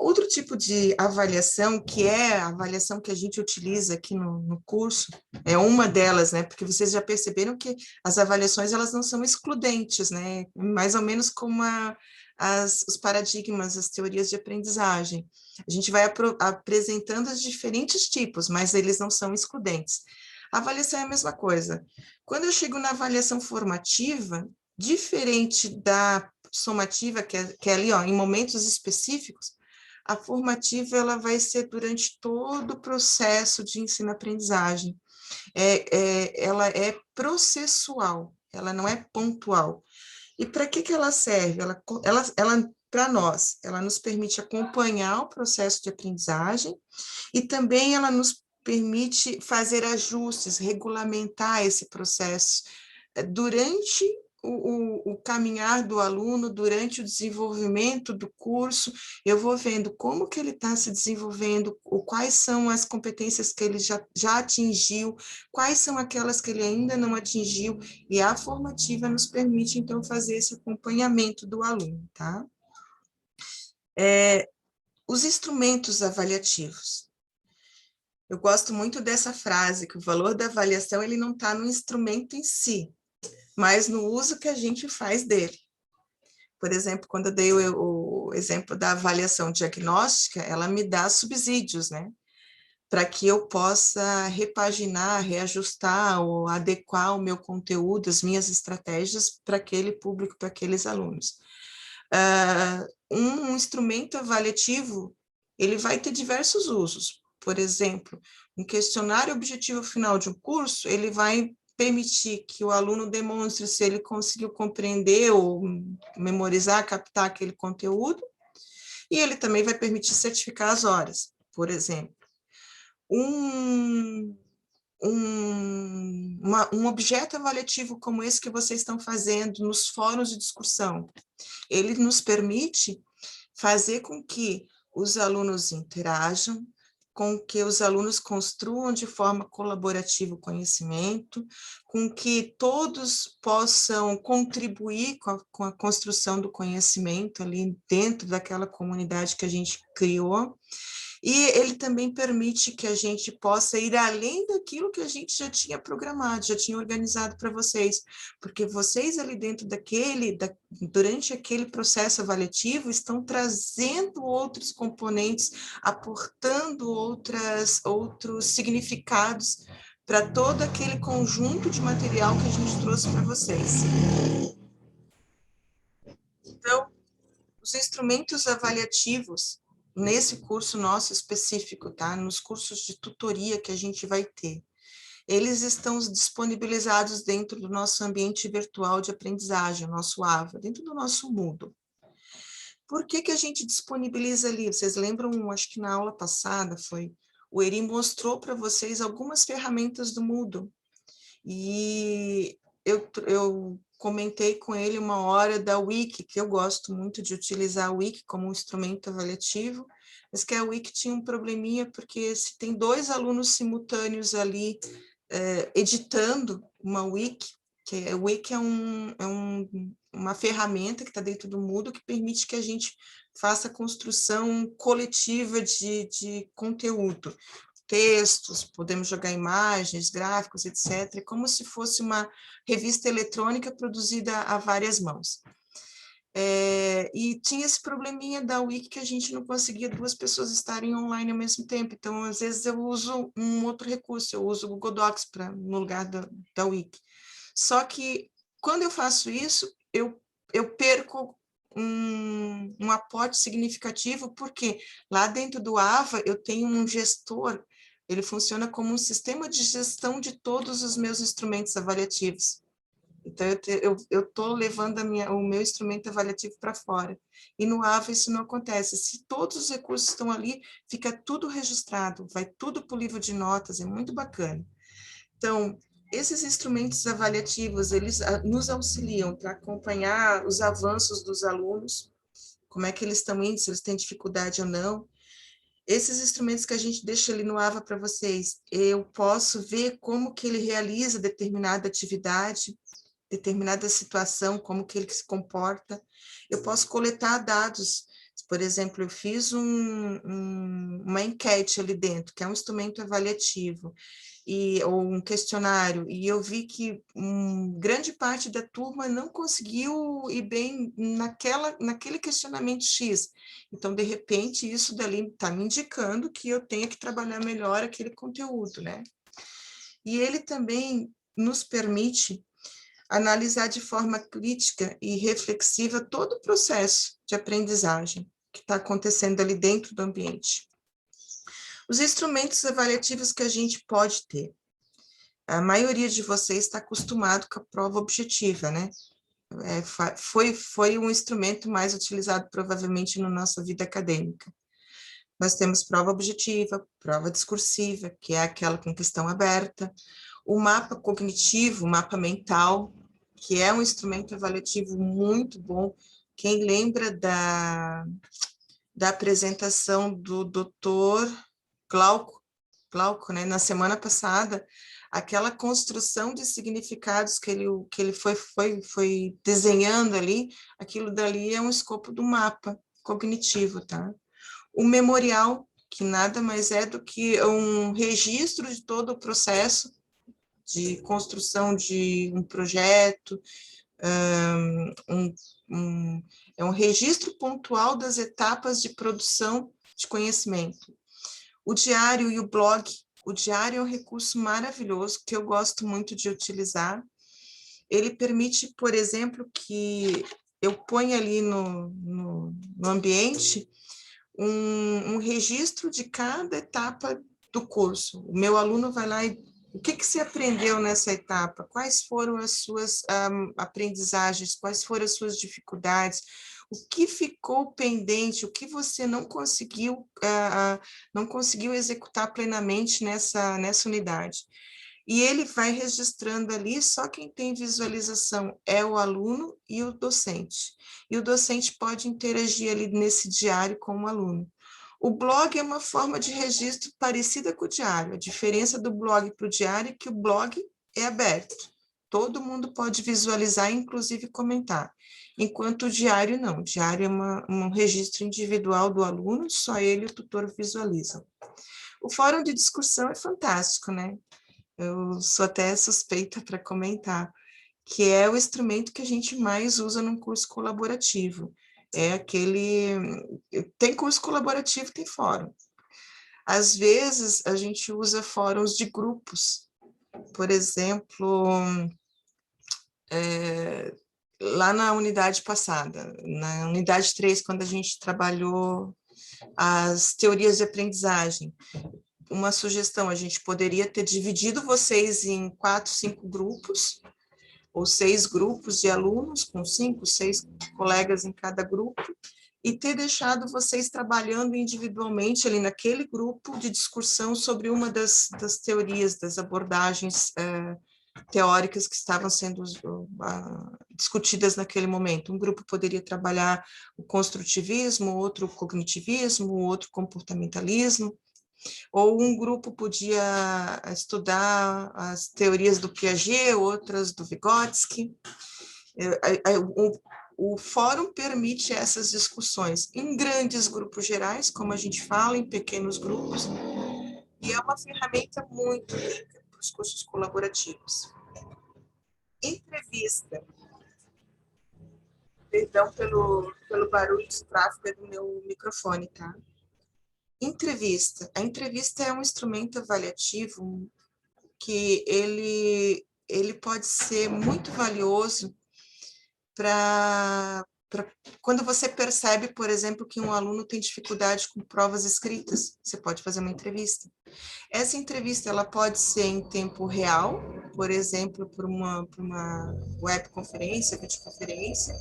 Outro tipo de avaliação, que é a avaliação que a gente utiliza aqui no curso, é uma delas, né? Porque vocês já perceberam que as avaliações, elas não são excludentes, né? Mais ou menos como os paradigmas, as teorias de aprendizagem. A gente vai apresentando os diferentes tipos, mas eles não são excludentes. A avaliação é a mesma coisa. Quando eu chego na avaliação formativa, diferente da somativa, que é ali, ó, em momentos específicos, a formativa ela vai ser durante todo o processo de ensino-aprendizagem. Ela é processual, ela não é pontual. E para que ela serve? Ela para nós, ela nos permite acompanhar o processo de aprendizagem e também ela nos permite fazer ajustes, regulamentar esse processo durante o caminhar do aluno, durante o desenvolvimento do curso. Eu vou vendo como que ele está se desenvolvendo, quais são as competências que ele já atingiu, quais são aquelas que ele ainda não atingiu, e a formativa nos permite, então, fazer esse acompanhamento do aluno, tá? Os instrumentos avaliativos. Eu gosto muito dessa frase, que o valor da avaliação ele não está no instrumento em si, mas no uso que a gente faz dele. Por exemplo, quando eu dei o exemplo da avaliação diagnóstica, ela me dá subsídios, né? Para que eu possa repaginar, reajustar ou adequar o meu conteúdo, as minhas estratégias para aquele público, para aqueles alunos. Um instrumento avaliativo, ele vai ter diversos usos. Por exemplo, um questionário objetivo final de um curso, ele vai permitir que o aluno demonstre se ele conseguiu compreender ou memorizar, captar aquele conteúdo, e ele também vai permitir certificar as horas, por exemplo. Um objeto avaliativo como esse que vocês estão fazendo nos fóruns de discussão, ele nos permite fazer com que os alunos interajam, com que os alunos construam de forma colaborativa o conhecimento, com que todos possam contribuir com a construção do conhecimento ali dentro daquela comunidade que a gente criou. E ele também permite que a gente possa ir além daquilo que a gente já tinha programado, já tinha organizado para vocês, porque vocês ali dentro durante aquele processo avaliativo, estão trazendo outros componentes, aportando outros significados para todo aquele conjunto de material que a gente trouxe para vocês. Então, os instrumentos avaliativos, nesse curso nosso específico, tá? Nos cursos de tutoria que a gente vai ter, eles estão disponibilizados dentro do nosso ambiente virtual de aprendizagem, o nosso AVA, dentro do nosso Moodle. Por que a gente disponibiliza ali? Vocês lembram, acho que na aula passada o Eri mostrou para vocês algumas ferramentas do Moodle. E eu comentei com ele uma hora da Wiki, que eu gosto muito de utilizar a Wiki como um instrumento avaliativo, mas que a Wiki tinha um probleminha, porque se tem 2 alunos simultâneos ali editando uma Wiki, que a Wiki uma ferramenta que está dentro do Moodle que permite que a gente faça a construção coletiva de conteúdo. Textos, podemos jogar imagens, gráficos, etc., como se fosse uma revista eletrônica produzida a várias mãos. E tinha esse probleminha da Wiki que a gente não conseguia 2 pessoas estarem online ao mesmo tempo, então, às vezes, eu uso um outro recurso, eu uso o Google Docs no lugar da Wiki. Só que, quando eu faço isso, eu perco um aporte significativo, porque lá dentro do AVA eu tenho um gestor. Ele funciona como um sistema de gestão de todos os meus instrumentos avaliativos. Então, eu estou levando o meu instrumento avaliativo para fora. E no AVA isso não acontece. Se todos os recursos estão ali, fica tudo registrado, vai tudo para o livro de notas, é muito bacana. Então, esses instrumentos avaliativos, eles nos auxiliam para acompanhar os avanços dos alunos, como é que eles estão indo, se eles têm dificuldade ou não. Esses instrumentos que a gente deixa ali no AVA para vocês, eu posso ver como que ele realiza determinada atividade, determinada situação, como que ele se comporta. Eu posso coletar dados. Por exemplo, eu fiz uma enquete ali dentro, que é um instrumento avaliativo, ou um questionário, e eu vi que grande parte da turma não conseguiu ir bem naquele questionamento X. Então, de repente, isso dali está me indicando que eu tenho que trabalhar melhor aquele conteúdo, né? E ele também nos permite analisar de forma crítica e reflexiva todo o processo de aprendizagem que está acontecendo ali dentro do ambiente. Os instrumentos avaliativos que a gente pode ter. A maioria de vocês está acostumado com a prova objetiva, né? Foi um instrumento mais utilizado provavelmente na nossa vida acadêmica. Nós temos prova objetiva, prova discursiva, que é aquela com questão aberta, o mapa cognitivo, o mapa mental, que é um instrumento avaliativo muito bom. Quem lembra da apresentação do Dr. Glauco, né, na semana passada, aquela construção de significados que ele foi desenhando ali, aquilo dali é um escopo do mapa cognitivo, tá? O memorial, que nada mais é do que um registro de todo o processo de construção de um projeto, é um registro pontual das etapas de produção de conhecimento. O diário e o blog. O diário é um recurso maravilhoso que eu gosto muito de utilizar. Ele permite, por exemplo, que eu ponha ali no ambiente um registro de cada etapa do curso. O meu aluno vai lá e O que você aprendeu nessa etapa? Quais foram as suas aprendizagens? Quais foram as suas dificuldades? O que ficou pendente? O que você não conseguiu executar plenamente nessa unidade? E ele vai registrando ali, só quem tem visualização é o aluno e o docente. E o docente pode interagir ali nesse diário com o aluno. O blog é uma forma de registro parecida com o diário. A diferença do blog para o diário é que o blog é aberto. Todo mundo pode visualizar, inclusive comentar. Enquanto o diário não. O diário é um registro individual do aluno, só ele e o tutor visualizam. O fórum de discussão é fantástico, né? Eu sou até suspeita para comentar, que é o instrumento que a gente mais usa num curso colaborativo. É aquele... Tem curso colaborativo, tem fórum. Às vezes, a gente usa fóruns de grupos. Por exemplo, lá na unidade passada, na unidade 3, quando a gente trabalhou as teorias de aprendizagem, uma sugestão, a gente poderia ter dividido vocês em 4, 5 grupos, ou 6 grupos de alunos, com 5, 6 colegas em cada grupo, e ter deixado vocês trabalhando individualmente ali naquele grupo de discussão sobre uma das teorias, das abordagens teóricas que estavam sendo discutidas naquele momento. Um grupo poderia trabalhar o construtivismo, outro o cognitivismo, outro comportamentalismo, ou um grupo podia estudar as teorias do Piaget, outras do Vygotsky. O fórum permite essas discussões em grandes grupos gerais, como a gente fala, em pequenos grupos, e é uma ferramenta muito rica para os cursos colaborativos. Entrevista. Perdão pelo barulho de tráfego do meu microfone, tá? Entrevista. A entrevista é um instrumento avaliativo que ele pode ser muito valioso para quando você percebe, por exemplo, que um aluno tem dificuldade com provas escritas, você pode fazer uma entrevista. Essa entrevista ela pode ser em tempo real, por exemplo, por uma webconferência, videoconferência.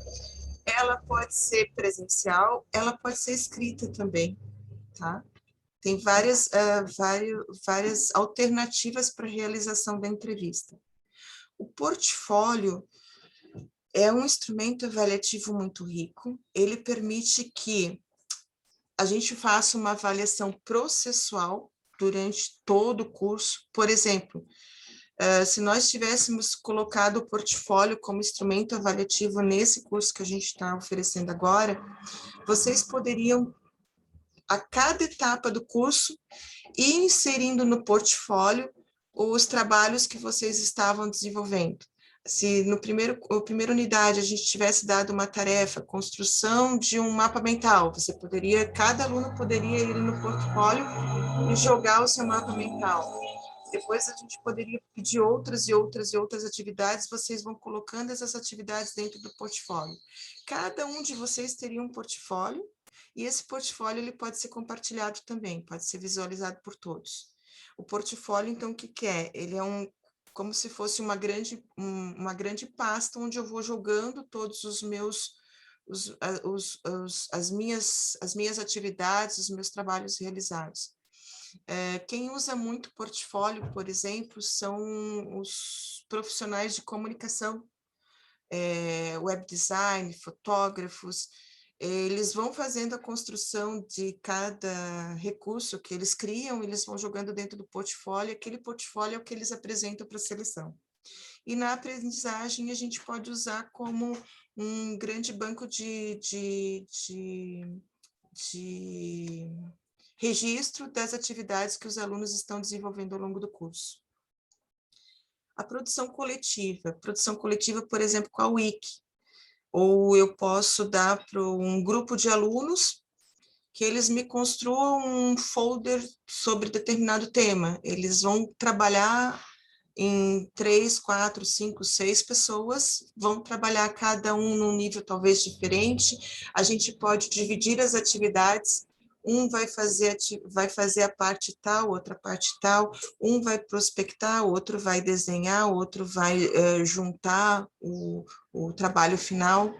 Ela pode ser presencial, ela pode ser escrita também, tá? Tem várias alternativas para a realização da entrevista. O portfólio é um instrumento avaliativo muito rico. Ele permite que a gente faça uma avaliação processual durante todo o curso. Por exemplo, se nós tivéssemos colocado o portfólio como instrumento avaliativo nesse curso que a gente está oferecendo agora, vocês poderiam, a cada etapa do curso, ir inserindo no portfólio os trabalhos que vocês estavam desenvolvendo. Se na primeira unidade a gente tivesse dado uma tarefa, construção de um mapa mental, cada aluno poderia ir no portfólio e jogar o seu mapa mental. Depois a gente poderia pedir outras e outras e outras atividades, vocês vão colocando essas atividades dentro do portfólio. Cada um de vocês teria um portfólio, e esse portfólio ele pode ser compartilhado também, pode ser visualizado por todos. O portfólio, então, o que é? Ele é como se fosse uma grande pasta onde eu vou jogando todos os meus, as minhas atividades, os meus trabalhos realizados. Quem usa muito portfólio, por exemplo, são os profissionais de comunicação, web design, fotógrafos. Eles vão fazendo a construção de cada recurso que eles criam, eles vão jogando dentro do portfólio, aquele portfólio é o que eles apresentam para a seleção. E na aprendizagem a gente pode usar como um grande banco de registro das atividades que os alunos estão desenvolvendo ao longo do curso. A produção coletiva, por exemplo, com a Wiki. Ou eu posso dar para um grupo de alunos que eles me construam um folder sobre determinado tema. Eles vão trabalhar em 3, 4, 5, 6 pessoas, vão trabalhar cada um num nível talvez diferente. A gente pode dividir as atividades um vai fazer a parte tal, outra parte tal, um vai prospectar, outro vai desenhar, outro vai juntar o trabalho final.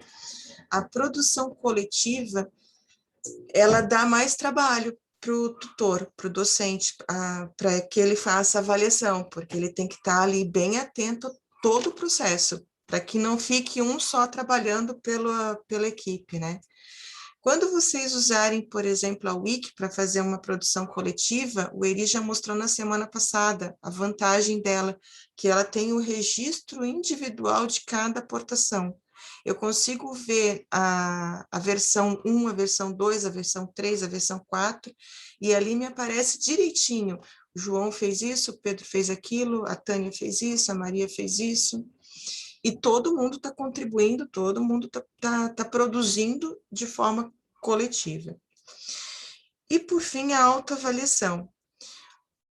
A produção coletiva, ela dá mais trabalho para o tutor, para o docente, para que ele faça a avaliação, porque ele tem que estar ali bem atento a todo o processo, para que não fique um só trabalhando pela equipe, né? Quando vocês usarem, por exemplo, a Wiki para fazer uma produção coletiva, o Eri já mostrou na semana passada a vantagem dela, que ela tem o registro individual de cada aportação. Eu consigo ver a versão 1, a versão 2, a versão 3, a versão 4, e ali me aparece direitinho. O João fez isso, o Pedro fez aquilo, a Tânia fez isso, a Maria fez isso. E todo mundo está contribuindo, todo mundo tá produzindo de forma coletiva. E, por fim, a autoavaliação.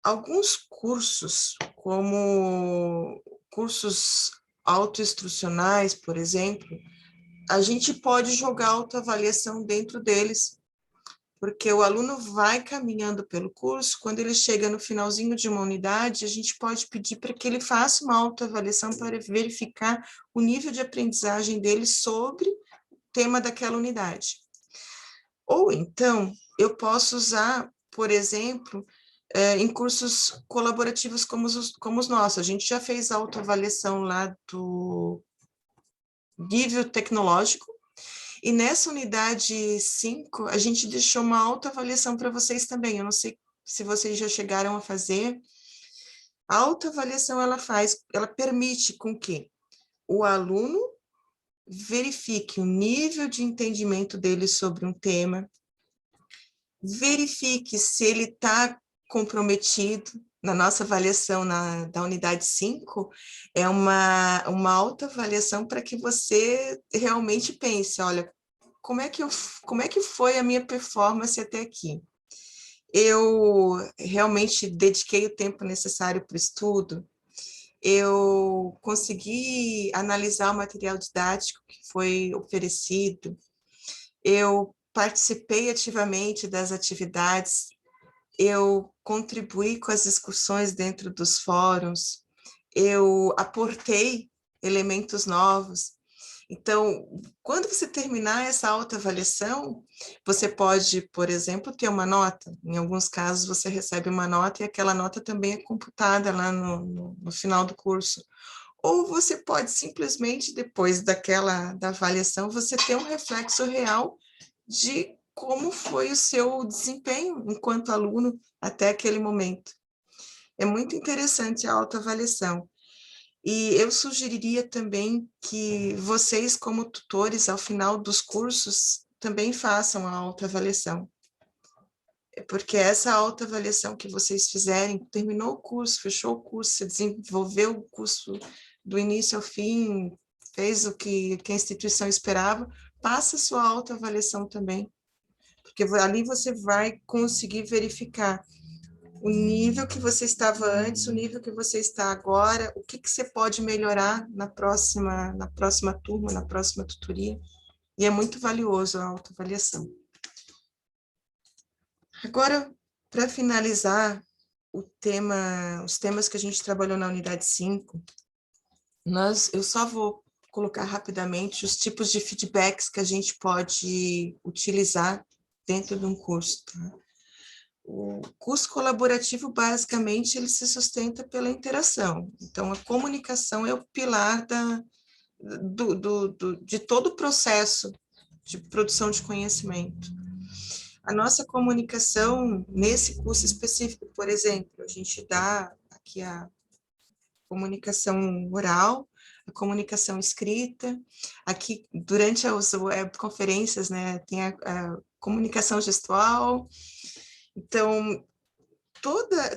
Alguns cursos, como cursos autoinstrucionais, por exemplo, a gente pode jogar autoavaliação dentro deles, porque o aluno vai caminhando pelo curso, quando ele chega no finalzinho de uma unidade, a gente pode pedir para que ele faça uma autoavaliação para verificar o nível de aprendizagem dele sobre o tema daquela unidade. Ou então, eu posso usar, por exemplo, em cursos colaborativos como os nossos. A gente já fez a autoavaliação lá do nível tecnológico, e nessa unidade 5, a gente deixou uma autoavaliação para vocês também. Eu não sei se vocês já chegaram a fazer. A autoavaliação, ela permite com que o aluno verifique o nível de entendimento dele sobre um tema, verifique se ele está comprometido. Na nossa avaliação da unidade 5, é uma autoavaliação para que você realmente pense, olha, como é que foi a minha performance até aqui? Eu realmente dediquei o tempo necessário para o estudo? Eu consegui analisar o material didático que foi oferecido? Eu participei ativamente das atividades? Eu contribuí com as discussões dentro dos fóruns, eu aportei elementos novos. Então, quando você terminar essa autoavaliação, você pode, por exemplo, ter uma nota. Em alguns casos, você recebe uma nota e aquela nota também é computada lá no final do curso. Ou você pode simplesmente, depois da avaliação, você ter um reflexo real de como foi o seu desempenho enquanto aluno até aquele momento. É muito interessante a autoavaliação. E eu sugeriria também que vocês, como tutores, ao final dos cursos, também façam a autoavaliação. Porque essa autoavaliação que vocês fizerem, terminou o curso, fechou o curso, você desenvolveu o curso do início ao fim, fez o que a instituição esperava, passa a sua autoavaliação também. Porque ali você vai conseguir verificar o nível que você estava antes, o nível que você está agora, o que você pode melhorar na próxima turma, na próxima tutoria. E é muito valioso a autoavaliação. Agora, para finalizar os temas que a gente trabalhou na unidade 5, eu só vou colocar rapidamente os tipos de feedbacks que a gente pode utilizar dentro de um curso. Tá? O curso colaborativo, basicamente, ele se sustenta pela interação. Então, a comunicação é o pilar de todo o processo de produção de conhecimento. A nossa comunicação, nesse curso específico, por exemplo, a gente dá aqui a comunicação oral, a comunicação escrita, aqui, durante as webconferências, né, tem a comunicação gestual. Então,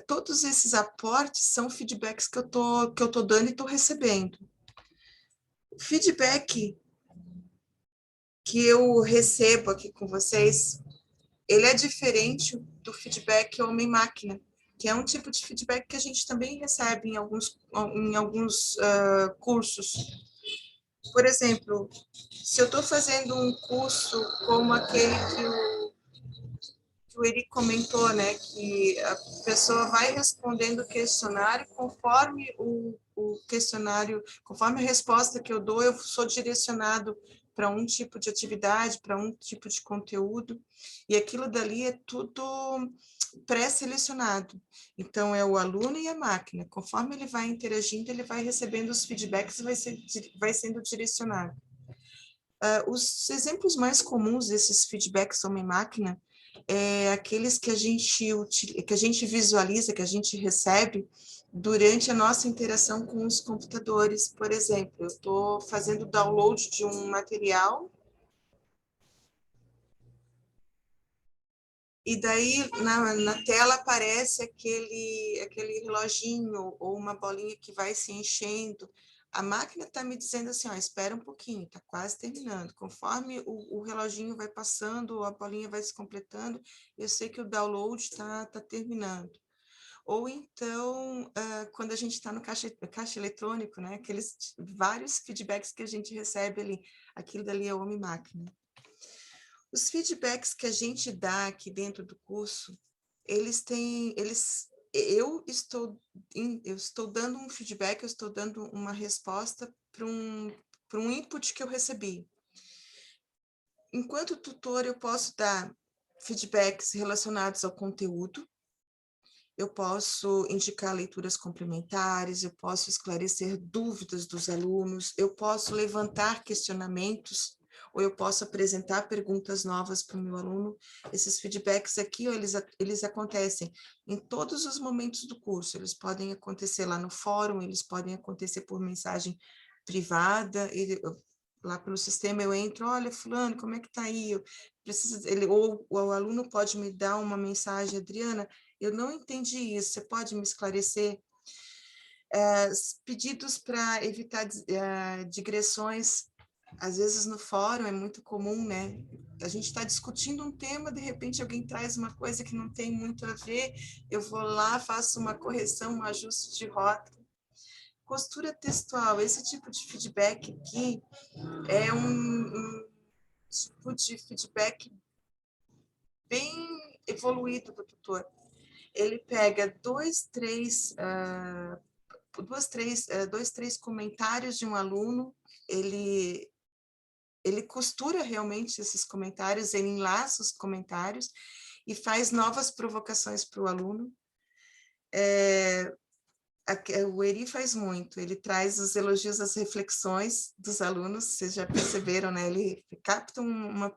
todos esses aportes são feedbacks que eu tô dando e estou recebendo. O feedback que eu recebo aqui com vocês, ele é diferente do feedback homem-máquina, que é um tipo de feedback que a gente também recebe em alguns cursos. Por exemplo, se eu estou fazendo um curso como aquele que o Eri comentou, né, que a pessoa vai respondendo o questionário conforme o questionário, conforme a resposta que eu dou, eu sou direcionado para um tipo de atividade, para um tipo de conteúdo, e aquilo dali é tudo pré-selecionado. Então, é o aluno e a máquina. Conforme ele vai interagindo, ele vai recebendo os feedbacks e vai sendo direcionado. Os exemplos mais comuns desses feedbacks homem-máquina é aqueles que a gente visualiza, que a gente recebe durante a nossa interação com os computadores. Por exemplo, eu estou fazendo download de um material e daí na tela aparece aquele reloginho ou uma bolinha que vai se enchendo. A máquina está me dizendo assim, ó, espera um pouquinho, está quase terminando. Conforme o reloginho vai passando, a bolinha vai se completando, eu sei que o download está terminando. Ou então, quando a gente está no caixa eletrônico, né, aqueles vários feedbacks que a gente recebe ali, aquilo dali é homem-máquina. Os feedbacks que a gente dá aqui dentro do curso, eu estou dando um feedback, eu estou dando uma resposta para um input que eu recebi. Enquanto tutor, eu posso dar feedbacks relacionados ao conteúdo, eu posso indicar leituras complementares, eu posso esclarecer dúvidas dos alunos, eu posso levantar questionamentos, ou eu posso apresentar perguntas novas para o meu aluno. Esses feedbacks aqui, eles acontecem em todos os momentos do curso. Eles podem acontecer lá no fórum, eles podem acontecer por mensagem privada, lá pelo sistema eu entro, olha, fulano, como é que está aí? Ou o aluno pode me dar uma mensagem, Adriana, eu não entendi isso, você pode me esclarecer? Pedidos para evitar digressões, às vezes no fórum é muito comum, né? A gente está discutindo um tema, de repente alguém traz uma coisa que não tem muito a ver, eu vou lá, faço uma correção, um ajuste de rota. Costura textual, esse tipo de feedback aqui é um tipo de feedback bem evoluído do tutor. Ele pega dois, três comentários de um aluno, ele costura realmente esses comentários, ele enlaça os comentários e faz novas provocações para o aluno. O Eri faz muito, ele traz os elogios, as reflexões dos alunos, vocês já perceberam, né? Ele capta uma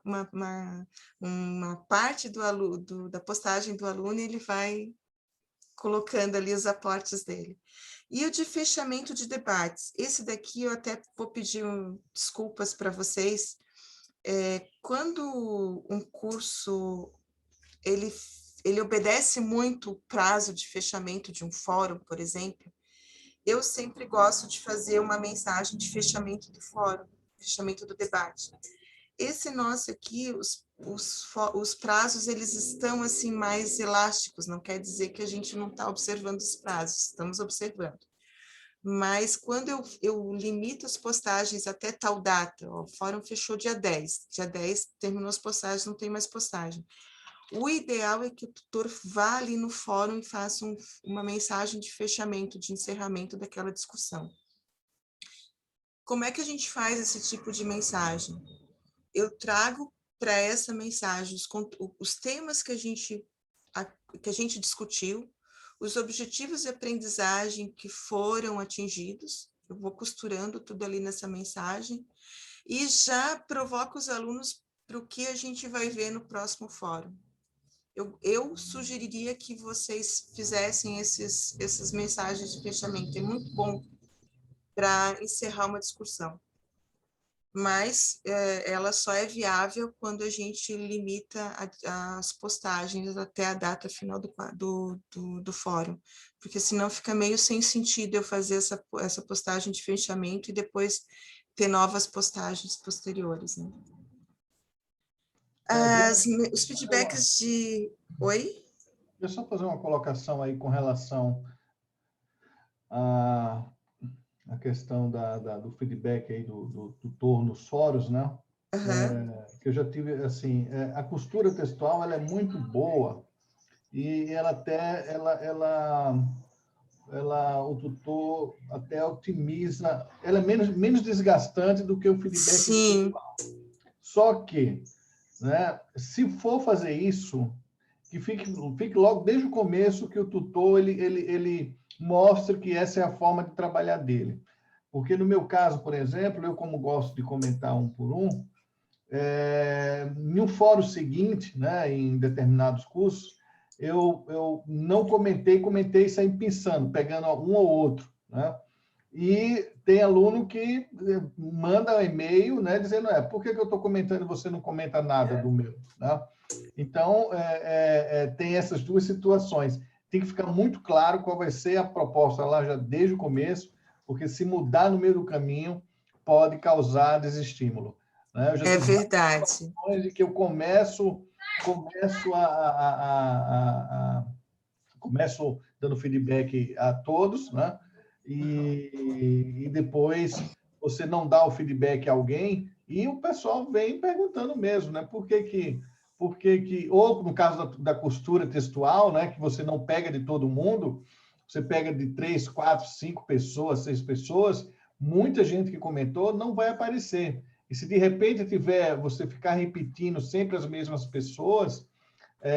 parte da postagem do aluno e ele vai colocando ali os aportes dele. E o de fechamento de debates, esse daqui eu até vou pedir desculpas para vocês. Quando um curso ele obedece muito o prazo de fechamento de um fórum, por exemplo, eu sempre gosto de fazer uma mensagem de fechamento do fórum, fechamento do debate. Esse nosso aqui, os prazos, eles estão assim mais elásticos, não quer dizer que a gente não está observando os prazos, estamos observando. Mas quando eu limito as postagens até tal data, ó, o fórum fechou dia 10 terminou as postagens, não tem mais postagem. O ideal é que o tutor vá ali no fórum e faça uma mensagem de fechamento, de encerramento daquela discussão. Como é que a gente faz esse tipo de mensagem? Eu trago para essa mensagem os temas que a gente discutiu, os objetivos de aprendizagem que foram atingidos, eu vou costurando tudo ali nessa mensagem, e já provoco os alunos para o que a gente vai ver no próximo fórum. Eu sugeriria que vocês fizessem essas mensagens de fechamento, é muito bom para encerrar uma discussão. Mas ela só é viável quando a gente limita as postagens até a data final do fórum, porque senão fica meio sem sentido eu fazer essa postagem de fechamento e depois ter novas postagens posteriores, né? Os feedbacks de... Oi? Deixa eu só fazer uma colocação aí com relação a questão do feedback aí do tutor nos fóruns, né? que eu já tive, assim, a costura textual, ela é muito boa, e o tutor até otimiza, ela é menos desgastante do que o feedback Sim. individual. Só que, né, se for fazer isso, que fique logo desde o começo que o tutor ele mostre que essa é a forma de trabalhar dele. Porque no meu caso, por exemplo, eu como gosto de comentar um por um, em um fórum seguinte, né, em determinados cursos, eu não comentei sem pensando, pegando um ou outro, né? E tem aluno que manda um e-mail, né, dizendo, por que eu estou comentando e você não comenta nada do meu, né? Então, tem essas duas situações. Tem que ficar muito claro qual vai ser a proposta lá já desde o começo, porque se mudar no meio do caminho, pode causar desestímulo, né? Eu já tive verdade. situações de que eu começo dando feedback a todos, né? E depois você não dá o feedback a alguém e o pessoal vem perguntando mesmo, né? Por que ou no caso da costura textual, né? Que você não pega de todo mundo, você pega de 3, 4, 5 pessoas, 6 pessoas, muita gente que comentou não vai aparecer. E se de repente você ficar repetindo sempre as mesmas pessoas,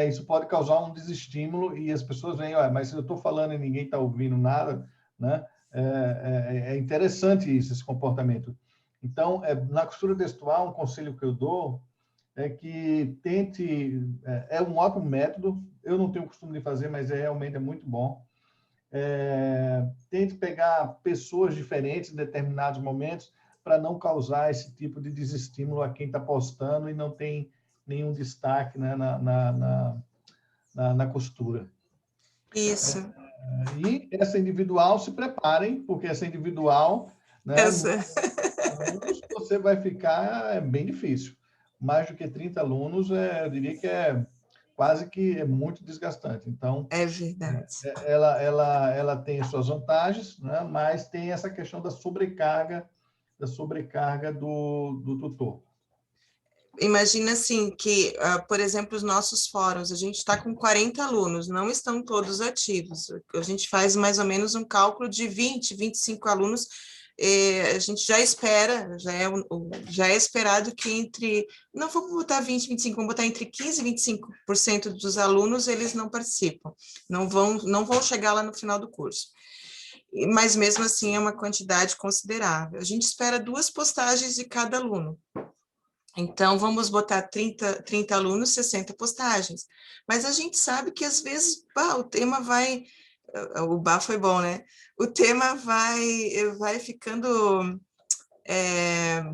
isso pode causar um desestímulo e as pessoas veem, mas se eu estou falando e ninguém está ouvindo nada, né? É interessante isso, esse comportamento. Então, na costura textual, um conselho que eu dou é que tente, é um ótimo método, eu não tenho o costume de fazer, mas realmente é muito bom. Tente pegar pessoas diferentes em determinados momentos para não causar esse tipo de desestímulo a quem está postando e não tem nenhum destaque, né, na costura. Isso. E essa individual, se preparem, porque essa individual, né, você vai ficar bem difícil. Mais do que 30 alunos, eu diria que quase que é muito desgastante. Então, é verdade. Ela tem suas vantagens, né, mas tem essa questão da sobrecarga do tutor. Imagina assim que, por exemplo, os nossos fóruns, a gente está com 40 alunos, não estão todos ativos. A gente faz mais ou menos um cálculo de 20, 25 alunos. A gente já espera, já é esperado que não vamos botar 20, 25, vamos botar entre 15 e 25% dos alunos, eles não participam, não vão chegar lá no final do curso. Mas mesmo assim é uma quantidade considerável. A gente espera 2 postagens de cada aluno. Então, vamos botar 30 alunos, 60 postagens. Mas a gente sabe que, às vezes, o tema vai... O bar foi bom, né? O tema vai ficando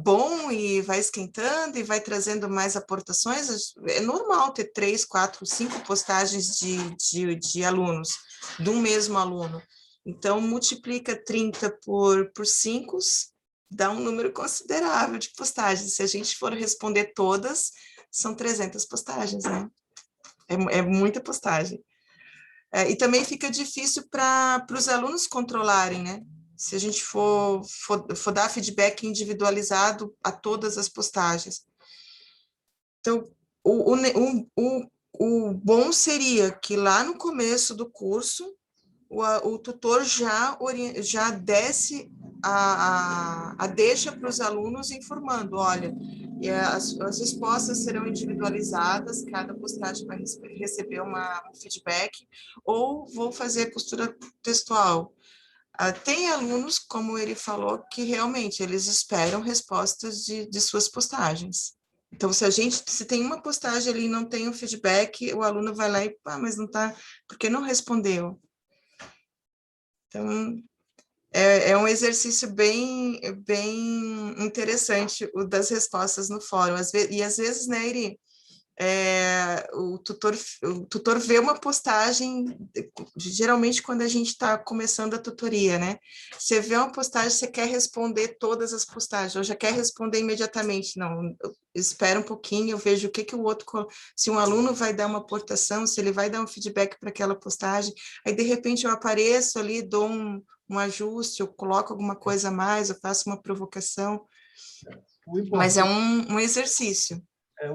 bom e vai esquentando e vai trazendo mais aportações. É normal ter 3, 4, 5 postagens de alunos, de um mesmo aluno. Então, multiplica 30 por 5, dá um número considerável de postagens. Se a gente for responder todas, são 300 postagens, né? É muita postagem. E também fica difícil para os alunos controlarem, né? Se a gente for dar feedback individualizado a todas as postagens. Então, o bom seria que lá no começo do curso, o tutor já desse a deixa para os alunos informando, olha, as respostas serão individualizadas, cada postagem vai receber um feedback, ou vou fazer costura textual. Tem alunos, como ele falou, que realmente eles esperam respostas de suas postagens. Então, se tem uma postagem ali e não tem um feedback, o aluno vai lá e, mas não está, por que não respondeu? Então, é um exercício bem interessante o das respostas no fórum. E às vezes, né, Iri, o tutor vê uma postagem, geralmente quando a gente está começando a tutoria, né? Você vê uma postagem, você quer responder todas as postagens, ou já quer responder imediatamente. Não, espera um pouquinho, eu vejo o que o outro... Se um aluno vai dar uma aportação, se ele vai dar um feedback para aquela postagem, aí de repente eu apareço ali, dou um ajuste, eu coloco alguma coisa a mais, eu faço uma provocação. Mas é um exercício.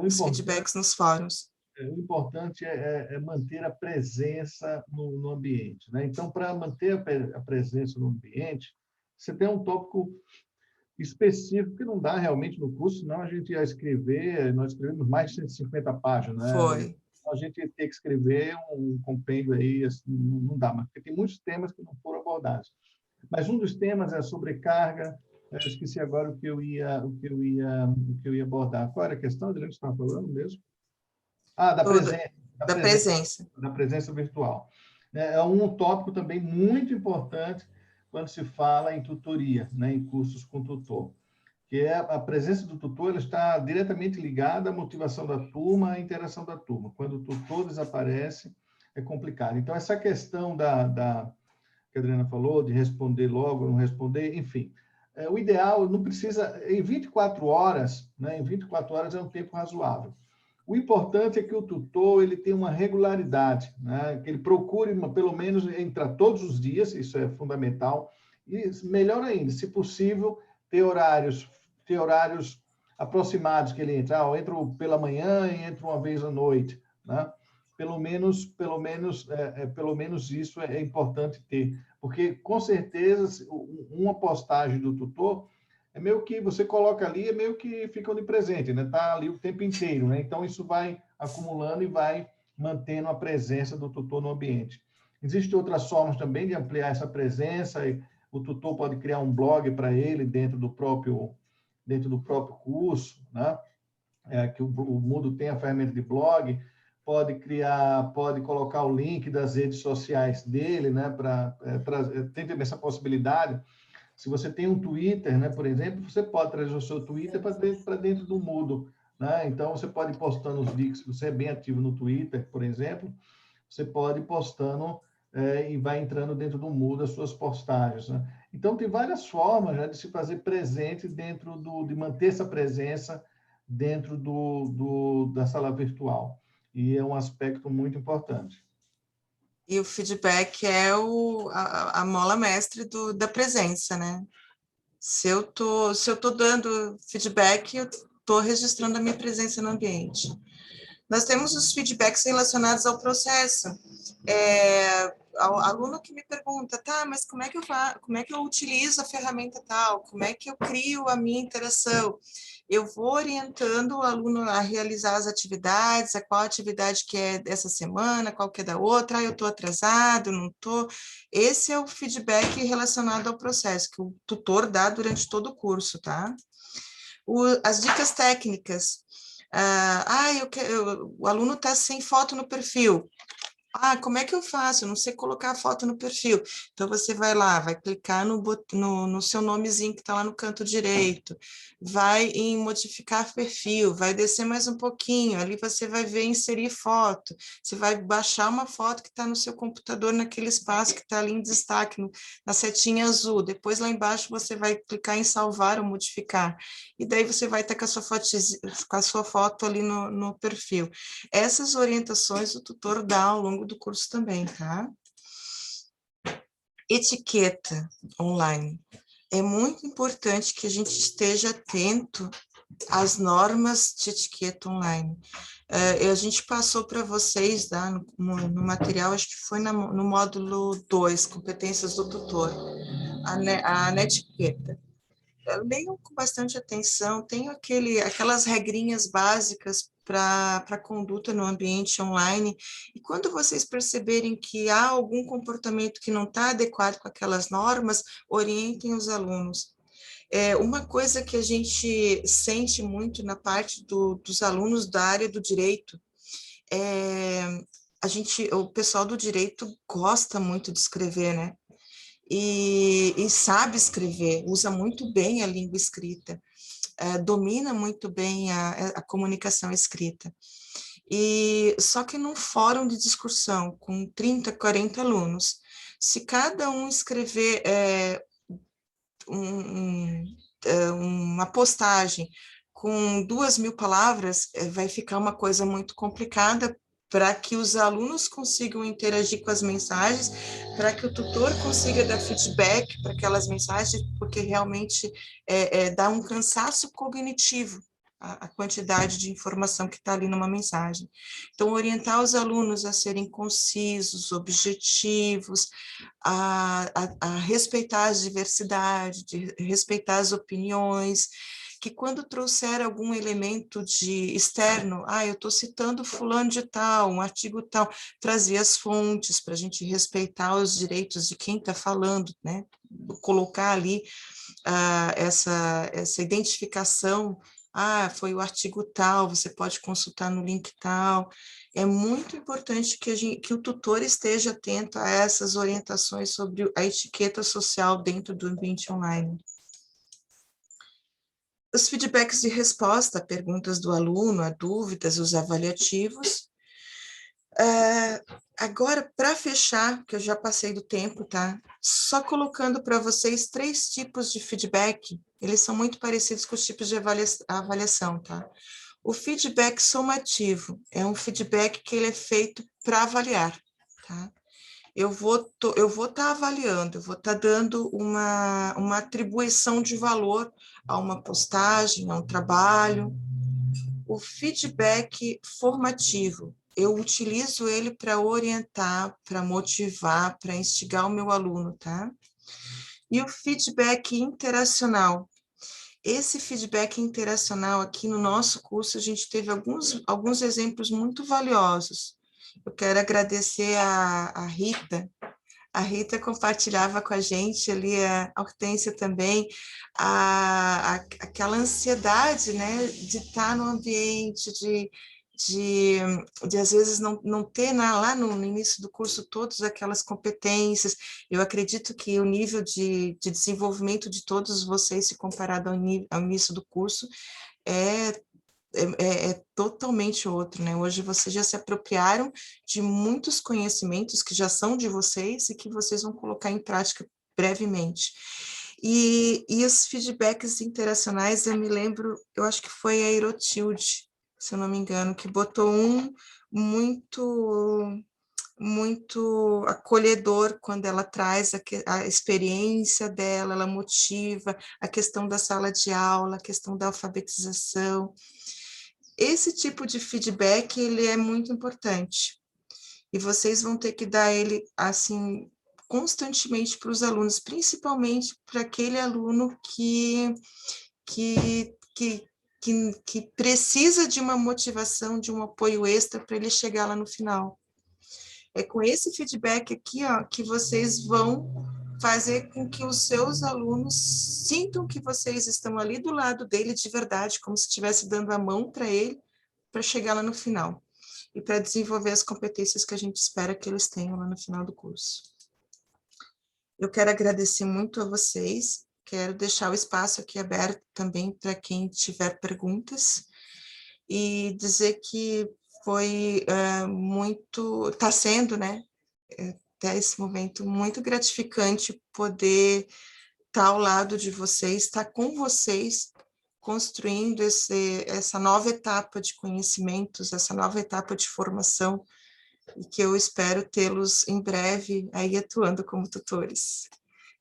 Os feedbacks nos fóruns. O importante é manter a presença no ambiente, né? Então, para manter a presença no ambiente, você tem um tópico específico que não dá realmente no curso, senão a gente ia escrever, nós escrevemos mais de 150 páginas, né? Foi. A gente ia ter que escrever um compêndio aí, assim, não dá, mas porque tem muitos temas que não foram abordados. Mas um dos temas é a sobrecarga. Eu esqueci agora o que eu ia abordar. Qual era a questão, Adriano, que você estava falando mesmo? Da presença. Da presença virtual. É um tópico também muito importante quando se fala em tutoria, né, em cursos com tutor, que é a presença do tutor, ela está diretamente ligada à motivação da turma, à interação da turma. Quando o tutor desaparece, é complicado. Então, essa questão que a Adriana falou, de responder logo, não responder, enfim. O ideal, não precisa... Em 24 horas, né, em 24 horas é um tempo razoável. O importante é que o tutor ele tenha uma regularidade, né, que ele procure, pelo menos, entrar todos os dias, isso é fundamental, e, melhor ainda, se possível, ter horários aproximados que ele entra. Eu entro pela manhã e entro uma vez à noite, né? Pelo menos isso é importante ter, porque, com certeza, uma postagem do tutor é meio que você coloca ali, é meio que fica onipresente, né? Está ali o tempo inteiro, né? Então, isso vai acumulando e vai mantendo a presença do tutor no ambiente. Existem outras formas também de ampliar essa presença, o tutor pode criar um blog para ele dentro do próprio curso, né? Que o Moodle tem a ferramenta de blog, pode colocar o link das redes sociais dele, né, tem também essa possibilidade. Se você tem um Twitter, né, por exemplo, você pode trazer o seu Twitter para dentro do Moodle, né? Então, você pode ir postando os links, se você é bem ativo no Twitter, por exemplo, você pode ir postando e vai entrando dentro do Moodle as suas postagens, né? Então, tem várias formas já de se fazer presente de manter essa presença dentro da sala virtual. E é um aspecto muito importante. E o feedback é a mola mestre da presença, né? Se eu tô dando feedback, eu estou registrando a minha presença no ambiente. Nós temos os feedbacks relacionados ao processo. Ao aluno que me pergunta, tá, mas como é que eu utilizo a ferramenta tal? Como é que eu crio a minha interação? Eu vou orientando o aluno a realizar as atividades, a qual atividade que é dessa semana, qual que é da outra, eu estou atrasado, não estou. Esse é o feedback relacionado ao processo, que o tutor dá durante todo o curso, tá? As dicas técnicas. O aluno está sem foto no perfil. Como é que eu faço? Eu não sei colocar a foto no perfil. Então, você vai lá, vai clicar no seu nomezinho que está lá no canto direito, vai em modificar perfil, vai descer mais um pouquinho, ali você vai ver inserir foto, você vai baixar uma foto que está no seu computador, naquele espaço que está ali em destaque, na setinha azul. Depois, lá embaixo, você vai clicar em salvar ou modificar. E daí você vai estar com a sua foto ali no perfil. Essas orientações o tutor dá ao longo do curso também, tá? Etiqueta online. É muito importante que a gente esteja atento às normas de etiqueta online. A gente passou para vocês, tá, no material, acho que foi no módulo 2, competências do tutor, a netiqueta. Leiam com bastante atenção, tem aquelas regrinhas básicas para a conduta no ambiente online, e quando vocês perceberem que há algum comportamento que não está adequado com aquelas normas, orientem os alunos. Uma coisa que a gente sente muito na parte dos alunos da área do direito, o pessoal do direito gosta muito de escrever, né? E sabe escrever, usa muito bem a língua escrita, domina muito bem a comunicação escrita. E só que num fórum de discussão com 30, 40 alunos, se cada um escrever uma postagem com 2.000 palavras, vai ficar uma coisa muito complicada para que os alunos consigam interagir com as mensagens, para que o tutor consiga dar feedback para aquelas mensagens, porque realmente dá um cansaço cognitivo a quantidade de informação que está ali numa mensagem. Então, orientar os alunos a serem concisos, objetivos, a respeitar as diversidades, respeitar as opiniões, que quando trouxer algum elemento de externo, eu estou citando fulano de tal, um artigo tal, trazer as fontes para a gente respeitar os direitos de quem está falando, né? Colocar ali essa identificação, foi o artigo tal, você pode consultar no link tal. É muito importante que o tutor esteja atento a essas orientações sobre a etiqueta social dentro do ambiente online. Os feedbacks de resposta a perguntas do aluno, a dúvidas, os avaliativos. Agora, para fechar, que eu já passei do tempo, tá? Só colocando para vocês 3 tipos de feedback, eles são muito parecidos com os tipos de avaliação, tá? O feedback somativo é um feedback que ele é feito para avaliar, tá? Eu vou estar avaliando, eu vou estar dando uma atribuição de valor a uma postagem, a um trabalho. O feedback formativo, eu utilizo ele para orientar, para motivar, para instigar o meu aluno, tá? E o feedback interacional. Esse feedback interacional aqui no nosso curso, a gente teve alguns exemplos muito valiosos. Eu quero agradecer a Rita. A Rita compartilhava com a gente ali, a Hortência também, aquela ansiedade, né, de estar no ambiente, de às vezes não ter lá no início do curso todas aquelas competências. Eu acredito que o nível de desenvolvimento de todos vocês, se comparado ao início do curso, é totalmente outro, né? Hoje vocês já se apropriaram de muitos conhecimentos que já são de vocês e que vocês vão colocar em prática brevemente. E os feedbacks interacionais, eu me lembro, eu acho que foi a Erotilde, se eu não me engano, que botou um muito acolhedor quando ela traz a experiência dela, ela motiva a questão da sala de aula, a questão da alfabetização. Esse tipo de feedback, ele é muito importante, e vocês vão ter que dar ele, assim, constantemente para os alunos, principalmente para aquele aluno que precisa de uma motivação, de um apoio extra para ele chegar lá no final. É com esse feedback aqui, que vocês vão fazer com que os seus alunos sintam que vocês estão ali do lado dele de verdade, como se estivesse dando a mão para ele, para chegar lá no final, e para desenvolver as competências que a gente espera que eles tenham lá no final do curso. Eu quero agradecer muito a vocês, quero deixar o espaço aqui aberto também para quem tiver perguntas, e dizer que foi está sendo, né, até esse momento, muito gratificante poder estar ao lado de vocês, estar com vocês, construindo essa nova etapa de conhecimentos, essa nova etapa de formação, e que eu espero tê-los em breve aí atuando como tutores.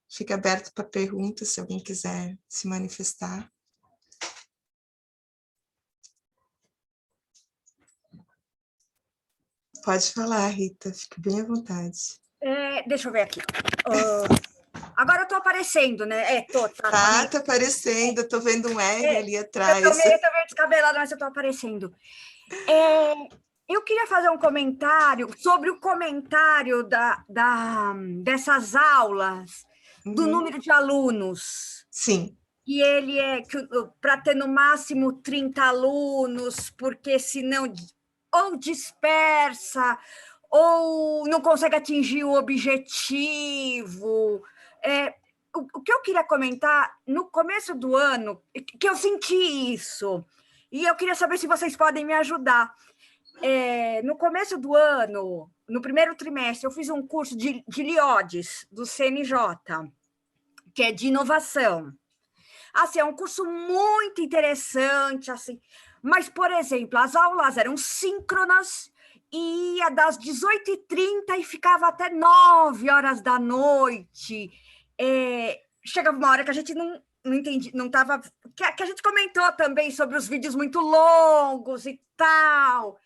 Fica aberto para perguntas, se alguém quiser se manifestar. Pode falar, Rita, fique bem à vontade. Deixa eu ver aqui. Agora eu estou aparecendo, né? Tá aparecendo, estou vendo um R ali atrás. Eu estou meio descabelada, mas eu estou aparecendo. Eu queria fazer um comentário sobre o comentário dessas aulas, do número de alunos. Sim. E ele para ter no máximo 30 alunos, porque senão ou dispersa, ou não consegue atingir o objetivo. O que eu queria comentar, no começo do ano, que eu senti isso, e eu queria saber se vocês podem me ajudar. no começo do ano, no primeiro trimestre, eu fiz um curso de LIODES, do CNJ, que é de inovação. Assim, é um curso muito interessante, assim. Mas, por exemplo, as aulas eram síncronas, e ia das 18h30 e ficava até 9h da noite. Chegava uma hora que a gente não entendi, não estava... Que a gente comentou também sobre os vídeos muito longos e tal.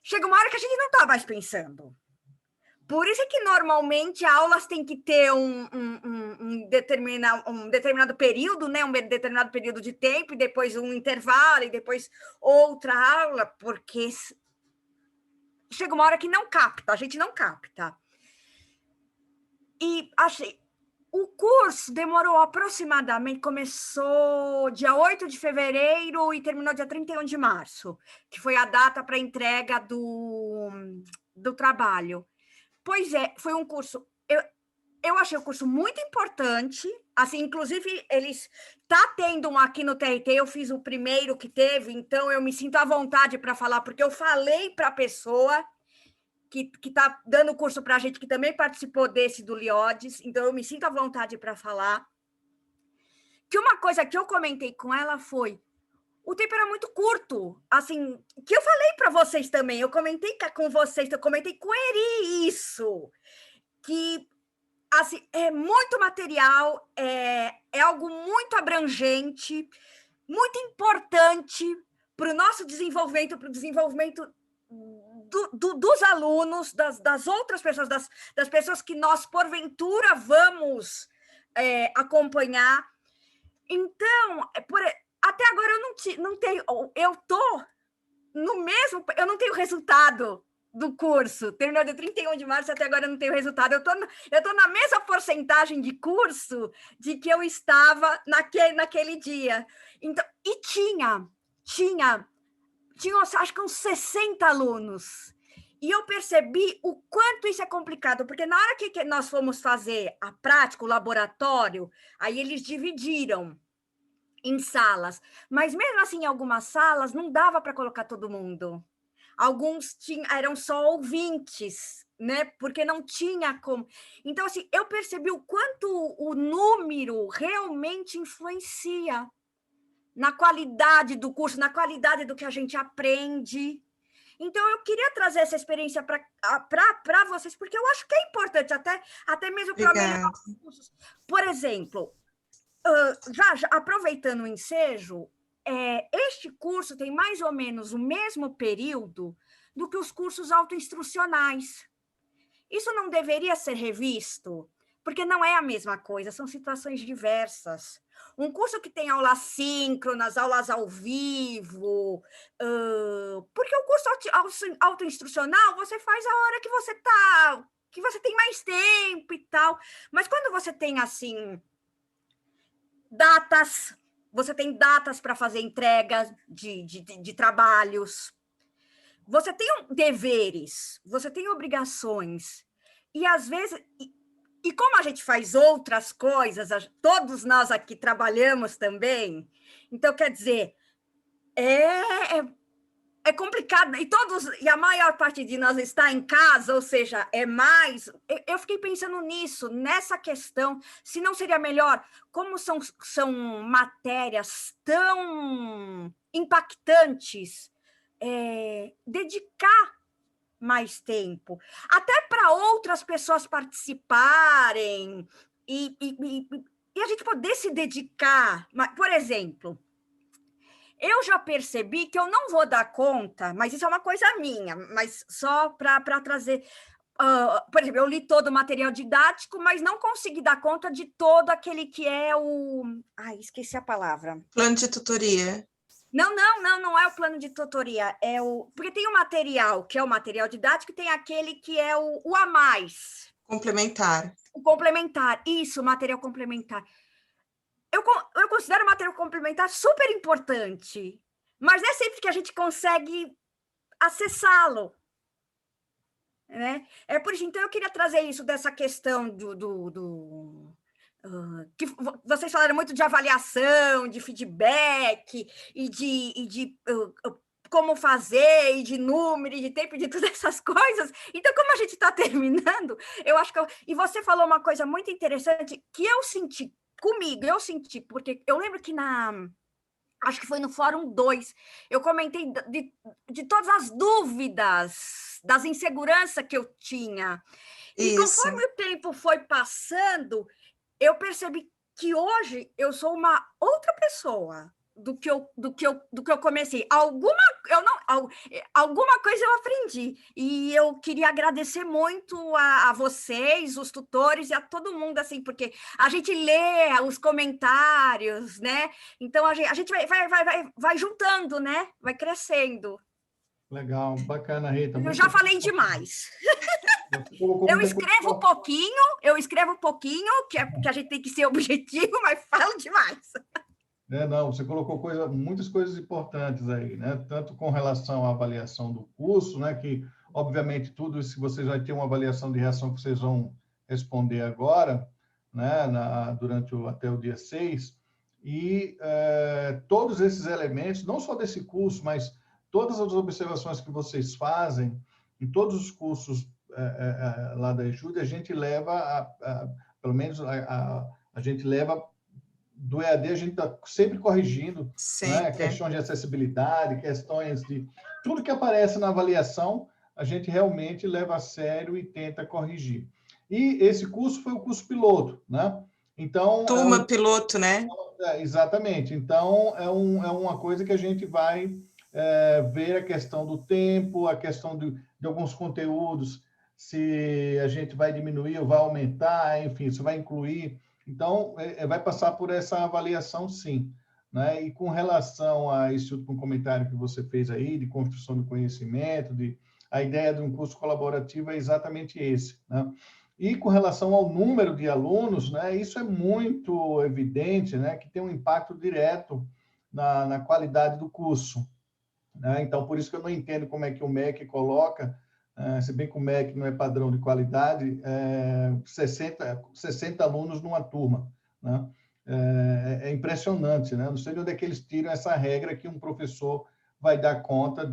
Chega uma hora que a gente não está mais pensando. Por isso é que, normalmente, aulas têm que ter um determinado período, né? Um determinado período de tempo, e depois um intervalo, e depois outra aula, porque chega uma hora que não capta, a gente não capta. E o curso demorou aproximadamente, começou dia 8 de fevereiro e terminou dia 31 de março, que foi a data para entrega do trabalho. Pois é, foi um curso... Eu achei o curso muito importante, assim, inclusive, eles... Tá tendo um aqui no TRT, eu fiz o primeiro que teve, então eu me sinto à vontade para falar, porque eu falei para a pessoa que está dando o curso para a gente, que também participou desse do LIODES, então eu me sinto à vontade para falar. Que uma coisa que eu comentei com ela foi... O tempo era muito curto, assim, que eu falei para vocês também, eu comentei com vocês, eu comentei com Eri isso, que, assim, é muito material, é algo muito abrangente, muito importante para o nosso desenvolvimento, para o desenvolvimento dos alunos, das outras pessoas, das pessoas que nós, porventura, vamos acompanhar. Então, até agora eu não tenho, eu estou no mesmo, eu não tenho resultado do curso, terminou de 31 de março, até agora eu não tenho resultado, eu estou na mesma porcentagem de curso de que eu estava naquele dia. Então, e tinha, acho que uns 60 alunos, e eu percebi o quanto isso é complicado, porque na hora que nós fomos fazer a prática, o laboratório, aí eles dividiram em salas, mas mesmo assim, em algumas salas, não dava para colocar todo mundo. Alguns eram só ouvintes, né? Porque não tinha como. Então, assim, eu percebi o quanto o número realmente influencia na qualidade do curso, na qualidade do que a gente aprende. Então, eu queria trazer essa experiência para vocês, porque eu acho que é importante, até mesmo para melhorar os cursos. Por exemplo, já aproveitando o ensejo, este curso tem mais ou menos o mesmo período do que os cursos autoinstrucionais. Isso não deveria ser revisto, porque não é a mesma coisa, são situações diversas. Um curso que tem aulas síncronas, aulas ao vivo, porque o curso autoinstrucional você faz a hora que você tem mais tempo e tal, mas quando você tem, assim, datas, você tem datas para fazer entrega de trabalhos, você tem deveres, você tem obrigações, e às vezes, e como a gente faz outras coisas, todos nós aqui trabalhamos também, então, quer dizer, é complicado, e a maior parte de nós está em casa, ou seja, é mais... Eu fiquei pensando nisso, nessa questão, se não seria melhor, como são matérias tão impactantes, dedicar mais tempo, até para outras pessoas participarem, e a gente poder se dedicar. Por exemplo, eu já percebi que eu não vou dar conta, mas isso é uma coisa minha, mas só para trazer... por exemplo, eu li todo o material didático, mas não consegui dar conta de todo aquele que é o... Ai, esqueci a palavra. Plano de tutoria. Não é o plano de tutoria, porque tem o material, que é o material didático, e tem aquele que é o a mais. Complementar. O complementar, isso, o material complementar. Eu considero o material complementar super importante, mas não é sempre que a gente consegue acessá-lo, né? Por isso, então, eu queria trazer isso, dessa questão que vocês falaram muito de avaliação, de feedback, e de como fazer, e de número, e de tempo, e de todas essas coisas. Então, como a gente está terminando, eu acho que... E você falou uma coisa muito interessante que eu senti comigo, porque eu lembro que acho que foi no Fórum 2, eu comentei de todas as dúvidas, das inseguranças que eu tinha. E conforme o tempo foi passando, eu percebi que hoje eu sou uma outra pessoa do que eu comecei. Alguma coisa eu aprendi. E eu queria agradecer muito a vocês, os tutores, e a todo mundo, assim, porque a gente lê os comentários, né? Então, a gente vai juntando, né? Vai crescendo. Legal, bacana, Rita. Eu já falei demais. Eu escrevo um pouquinho, que a gente tem que ser objetivo, mas falo demais. Não, você colocou muitas coisas importantes aí, né? Tanto com relação à avaliação do curso, né? Que, obviamente, tudo isso vocês vão ter uma avaliação de reação que vocês vão responder agora, né? Até o dia 6, e todos esses elementos, não só desse curso, mas todas as observações que vocês fazem em todos os cursos lá da EJUD, a gente leva, pelo menos a gente leva do EAD, a gente está sempre corrigindo, né? Questões de acessibilidade, questões de... Tudo que aparece na avaliação, a gente realmente leva a sério e tenta corrigir. E esse curso foi o curso piloto, né? Então... Turma piloto, né? Exatamente. Então, é uma coisa que a gente vai ver a questão do tempo, a questão de alguns conteúdos, se a gente vai diminuir ou vai aumentar, enfim, se vai incluir... Então, vai passar por essa avaliação, sim. Né? E com relação a esse último comentário que você fez aí, de construção do conhecimento, a ideia de um curso colaborativo é exatamente esse. Né? E com relação ao número de alunos, né, isso é muito evidente, né, que tem um impacto direto na qualidade do curso. Né? Então, por isso que eu não entendo como é que o MEC coloca, se bem que o MEC não é padrão de qualidade, 60 alunos numa turma. Né? É impressionante, né? Não sei de onde é que eles tiram essa regra que um professor vai dar conta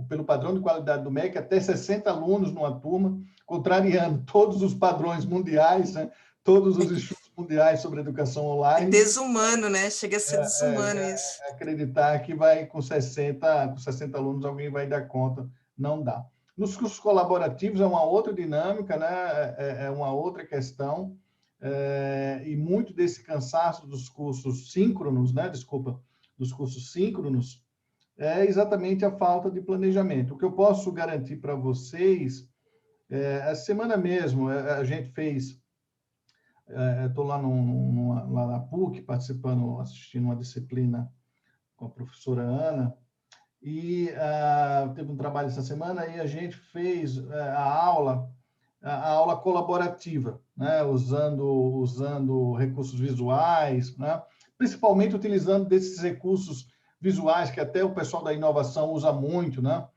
pelo padrão de qualidade do MEC, até 60 alunos numa turma, contrariando todos os padrões mundiais, né? Todos os estudos mundiais sobre educação online. É desumano, né? Chega a ser desumano isso. Acreditar que vai com 60 alunos alguém vai dar conta, não dá. Nos cursos colaborativos é uma outra dinâmica, né? É uma outra questão, e muito desse cansaço dos cursos síncronos, né? Dos cursos síncronos, é exatamente a falta de planejamento. O que eu posso garantir para vocês, essa semana mesmo, a gente fez, estou lá na PUC, assistindo uma disciplina com a professora Ana, e teve um trabalho essa semana e a gente fez a aula colaborativa, né? usando recursos visuais, né? Principalmente utilizando desses recursos visuais que até o pessoal da inovação usa muito, né?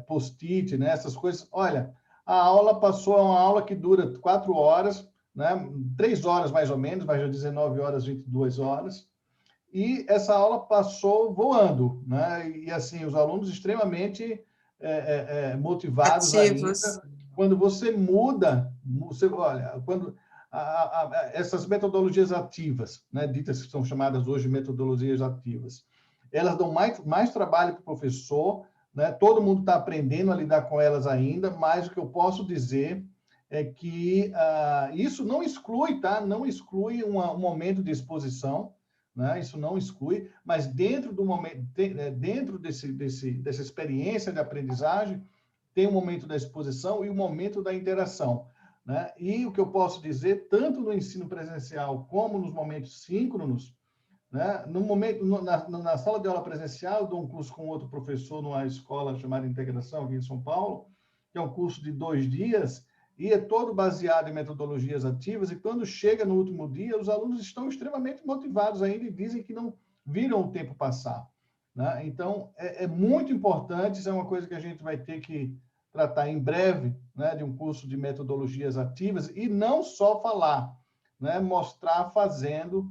Post-it, né? Essas coisas. Olha, a aula é uma aula que dura 4 horas, né? 3 horas mais ou menos, vai já 19 horas, 22 horas, e essa aula passou voando, né? E assim, os alunos extremamente motivados ativos. Ainda. Quando você muda, olha, quando essas metodologias ativas, né, ditas que são chamadas hoje de metodologias ativas, elas dão mais trabalho para o professor, né? Todo mundo está aprendendo a lidar com elas ainda, mas o que eu posso dizer é que isso não exclui, tá? Não exclui um momento de exposição, né? Isso não exclui, mas dentro do momento, dentro dessa experiência de aprendizagem, tem o momento da exposição e o momento da interação, né? E o que eu posso dizer, tanto no ensino presencial como nos momentos síncronos, né? Na sala de aula presencial, eu dou um curso com outro professor numa escola chamada Integração, aqui em São Paulo, que é um curso de 2 dias, e é todo baseado em metodologias ativas, e quando chega no último dia, os alunos estão extremamente motivados ainda e dizem que não viram o tempo passar. Né? Então, é muito importante, isso é uma coisa que a gente vai ter que tratar em breve, né, de um curso de metodologias ativas, e não só falar, né, mostrar fazendo,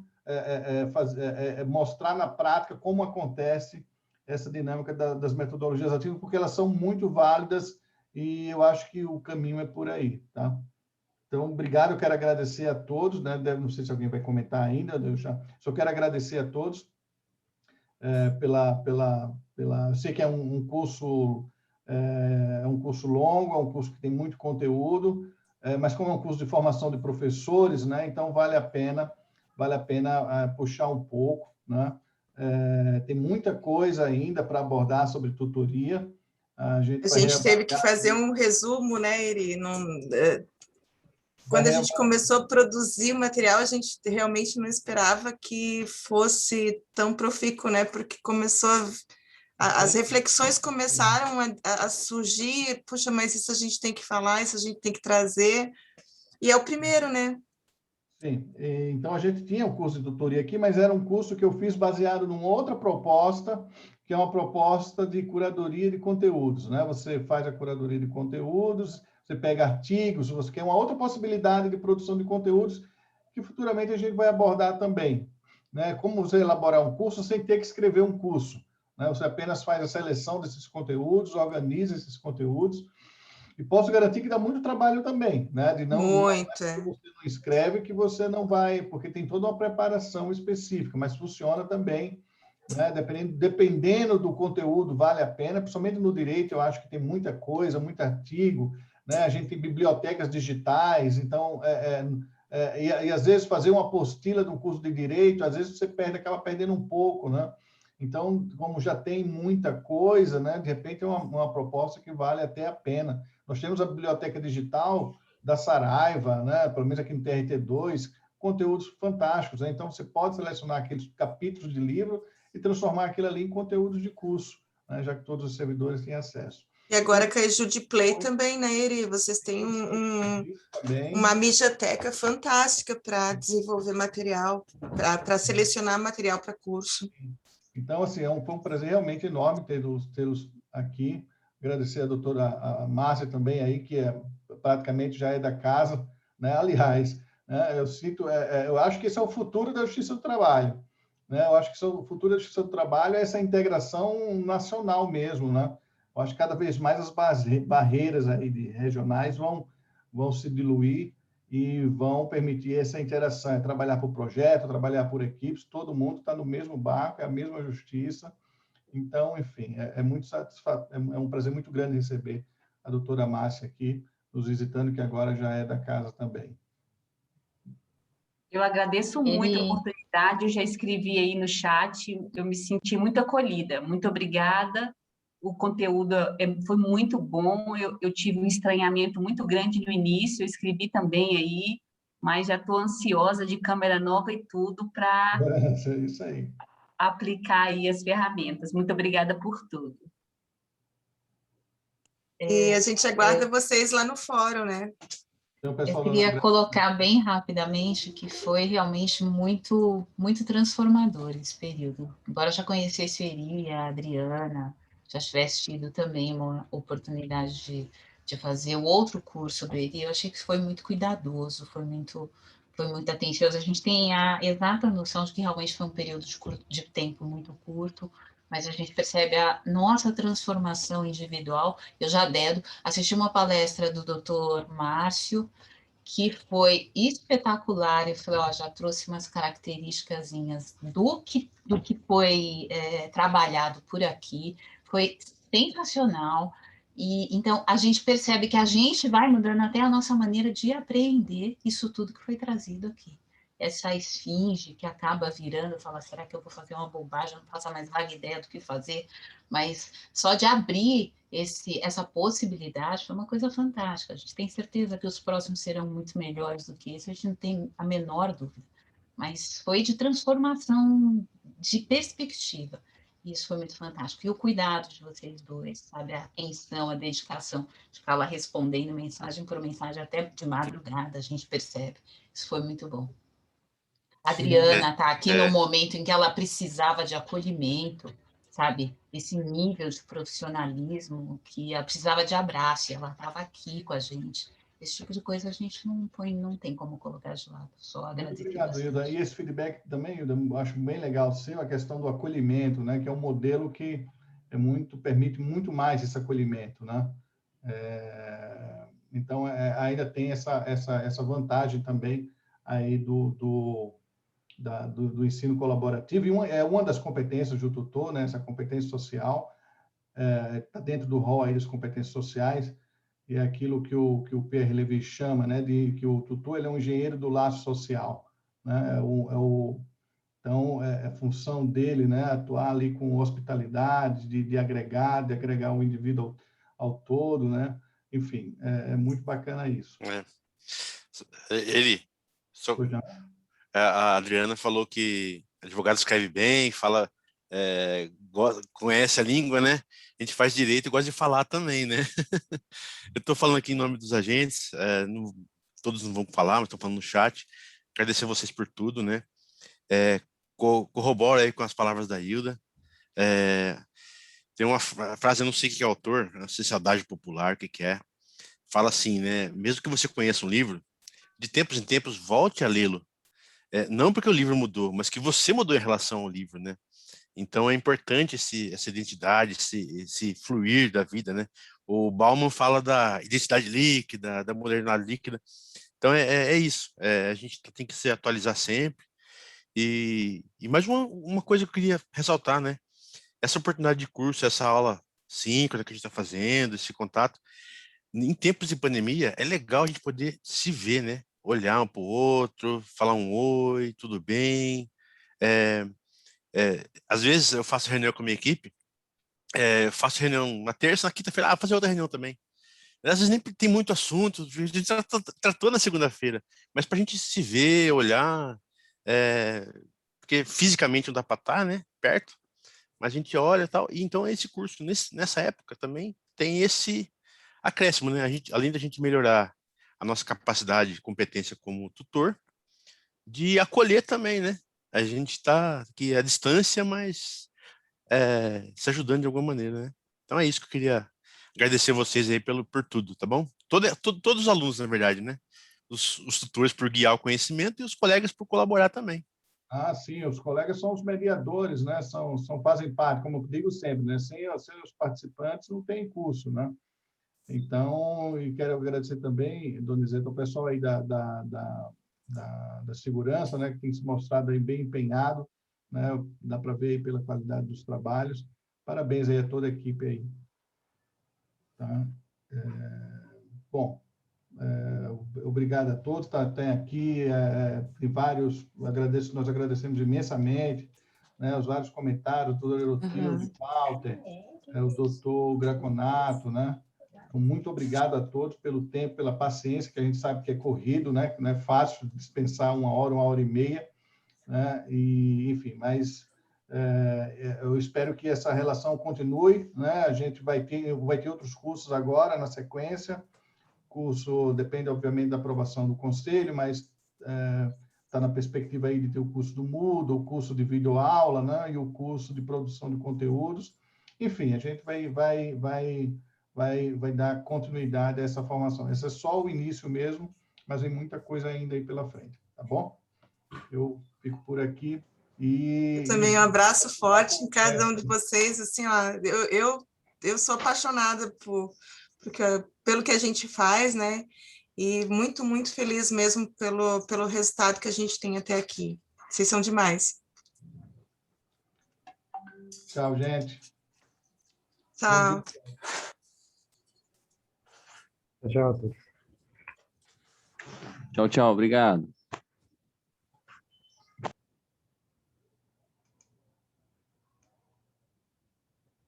mostrar na prática como acontece essa dinâmica das metodologias ativas, porque elas são muito válidas e eu acho que o caminho é por aí, tá? Então, obrigado, eu quero agradecer a todos, né? Não sei se alguém vai comentar ainda, eu só quero agradecer a todos eu sei que é um curso longo, é um curso que tem muito conteúdo, mas como é um curso de formação de professores, né? Então vale a pena puxar um pouco, né? Tem muita coisa ainda para abordar sobre tutoria. A gente teve que fazer um resumo, né, Iri? Quando a gente começou a produzir o material, a gente realmente não esperava que fosse tão profícuo, né? Porque as reflexões começaram a surgir, puxa, mas isso a gente tem que falar, isso a gente tem que trazer, e é o primeiro, né? Sim, então a gente tinha um curso de tutoria aqui, mas era um curso que eu fiz baseado numa outra proposta, que é uma proposta de curadoria de conteúdos, né? Você faz a curadoria de conteúdos, você pega artigos, você quer uma outra possibilidade de produção de conteúdos que futuramente a gente vai abordar também, né? Como você elaborar um curso sem ter que escrever um curso, né? Você apenas faz a seleção desses conteúdos, organiza esses conteúdos, e posso garantir que dá muito trabalho também, né? Não é que você não escreve que você não vai, porque tem toda uma preparação específica, mas funciona também, né? Dependendo do conteúdo, vale a pena, principalmente no direito, eu acho que tem muita coisa, muito artigo, né? A gente tem bibliotecas digitais, então, e às vezes fazer uma apostila de um curso de direito, às vezes você acaba perdendo um pouco, né? Então, como já tem muita coisa, né? De repente é uma proposta que vale até a pena. Nós temos a biblioteca digital da Saraiva, né? Pelo menos aqui no TRT2, conteúdos fantásticos, né? Então, você pode selecionar aqueles capítulos de livro e transformar aquilo ali em conteúdos de curso, né? Já que todos os servidores têm acesso. E agora com a EduPlay também, né, Iri? Vocês têm uma biblioteca fantástica para desenvolver material, para selecionar material para curso. Então, assim, foi um prazer realmente enorme tê-los aqui. Agradecer a doutora Márcia também aí, que praticamente já é da casa, né? Aliás, né, eu acho que esse é o futuro da Justiça do Trabalho, né? Eu acho que o futuro da Justiça do Trabalho é essa integração nacional mesmo, né? Eu acho que cada vez mais as barreiras aí regionais vão se diluir e vão permitir essa interação, trabalhar por projeto, trabalhar por equipes, todo mundo está no mesmo barco, é a mesma justiça. Então, enfim, muito é um prazer muito grande receber a doutora Márcia aqui, nos visitando, que agora já é da casa também. Eu agradeço muito a oportunidade, eu já escrevi aí no chat, eu me senti muito acolhida, muito obrigada. O conteúdo foi muito bom, eu tive um estranhamento muito grande no início, eu escrevi também aí, mas já estou ansiosa de câmera nova e tudo para aplicar aí as ferramentas. Muito obrigada por tudo. E a gente aguarda vocês lá no fórum, né? Eu queria colocar bem rapidamente que foi realmente muito, muito transformador esse período. Embora eu já conhecesse o Eri e a Adriana, já tivesse tido também uma oportunidade de fazer o outro curso do Eri, eu achei que foi muito cuidadoso, foi muito atencioso. A gente tem a exata noção de que realmente foi um período de tempo muito curto, mas a gente percebe a nossa transformação individual. Eu já assisti uma palestra do Dr. Márcio, que foi espetacular, eu falei, já trouxe umas características do que foi trabalhado por aqui, foi sensacional, e então a gente percebe que a gente vai mudando até a nossa maneira de aprender isso tudo que foi trazido aqui. Essa esfinge que acaba virando, fala, será que eu vou fazer uma bobagem? Não faço mais vaga ideia do que fazer, mas só de abrir essa possibilidade foi uma coisa fantástica. A gente tem certeza que os próximos serão muito melhores do que esse, a gente não tem a menor dúvida, mas foi de transformação de perspectiva. Isso foi muito fantástico. E o cuidado de vocês dois, sabe? A atenção, a dedicação, de ficar lá respondendo mensagem por mensagem, até de madrugada, a gente percebe. Isso foi muito bom. A Adriana está aqui no momento em que ela precisava de acolhimento, sabe? Esse nível de profissionalismo que ela precisava de abraço, e ela estava aqui com a gente. Esse tipo de coisa a gente não tem como colocar de lado, só agradecer. Obrigado, Hilda. E esse feedback também, Hilda, eu acho bem legal seu, a questão do acolhimento, né? Que é um modelo que permite muito mais esse acolhimento, né? Então, ainda tem essa vantagem também aí do ensino colaborativo, e uma das competências do tutor, né, essa competência social, está dentro do rol aí das competências sociais, e é aquilo que o Pierre Levy chama, né, de que o tutor ele é um engenheiro do laço social, né? Então, é função dele, né, atuar ali com hospitalidade, de agregar o indivíduo ao todo, né? Enfim, é muito bacana isso. A Adriana falou que advogado escreve bem, fala, conhece a língua, né? A gente faz direito e gosta de falar também, né? Eu estou falando aqui em nome dos agentes, todos não vão falar, mas estou falando no chat. Agradecer vocês por tudo, né? Corroboro aí com as palavras da Hilda. Tem uma frase, eu não sei quem é o autor, não sei se é adágio popular, o que é. Fala assim, né? Mesmo que você conheça um livro, de tempos em tempos, volte a lê-lo. Não porque o livro mudou, mas que você mudou em relação ao livro, né? Então é importante essa identidade, esse fluir da vida, né? O Bauman fala da identidade líquida, da modernidade líquida. Então é isso. A gente tem que se atualizar sempre. E mais uma coisa que eu queria ressaltar, né? Essa oportunidade de curso, essa aula síncrona que a gente está fazendo, esse contato, em tempos de pandemia, é legal a gente poder se ver, né? Olhar um para o outro, falar um oi, tudo bem. Às vezes eu faço reunião com a minha equipe, faço reunião na terça, na quinta-feira, fazer outra reunião também. Às vezes nem tem muito assunto, a gente tratou na segunda-feira, mas para a gente se ver, olhar, porque fisicamente não dá para estar, né, perto, mas a gente olha e tal, e então esse curso, nessa época também, tem esse acréscimo, né, além da gente melhorar a nossa capacidade de competência como tutor, de acolher também, né, a gente está aqui à distância, mas se ajudando de alguma maneira, né, então é isso que eu queria agradecer vocês aí por tudo, tá bom? Todos os alunos, na verdade, né, os tutores por guiar o conhecimento e os colegas por colaborar também. Sim, os colegas são os mediadores, né? Fazem parte, como eu digo sempre, né? Sem os participantes não tem curso, né? Então, e quero agradecer também, Donizete, ao pessoal aí da segurança, né? Que tem se mostrado aí bem empenhado, né? Dá para ver aí pela qualidade dos trabalhos. Parabéns aí a toda a equipe aí. Tá? Bom, obrigado a todos, tem aqui, tem vários, nós agradecemos imensamente, né, os vários comentários, o doutor Erotilde, Walter, o doutor Graconato, né, então, muito obrigado a todos pelo tempo, pela paciência, que a gente sabe que é corrido, né, que não é fácil dispensar 1 hora e meia, né, e, enfim, mas eu espero que essa relação continue, né, a gente vai ter outros cursos agora, na sequência. Curso depende, obviamente, da aprovação do conselho, mas está na perspectiva aí de ter o curso do Moodle, o curso de videoaula, né, e o curso de produção de conteúdos. Enfim, a gente vai dar continuidade a essa formação. Esse é só o início mesmo, mas tem muita coisa ainda aí pela frente, tá bom? Eu fico por aqui. Eu também um abraço forte em cada um de vocês. Assim, ó, eu sou apaixonada pelo que a gente faz, né? E muito, muito feliz mesmo pelo resultado que a gente tem até aqui. Vocês são demais. Tchau, gente. Tchau. Tchau, tchau. Obrigado.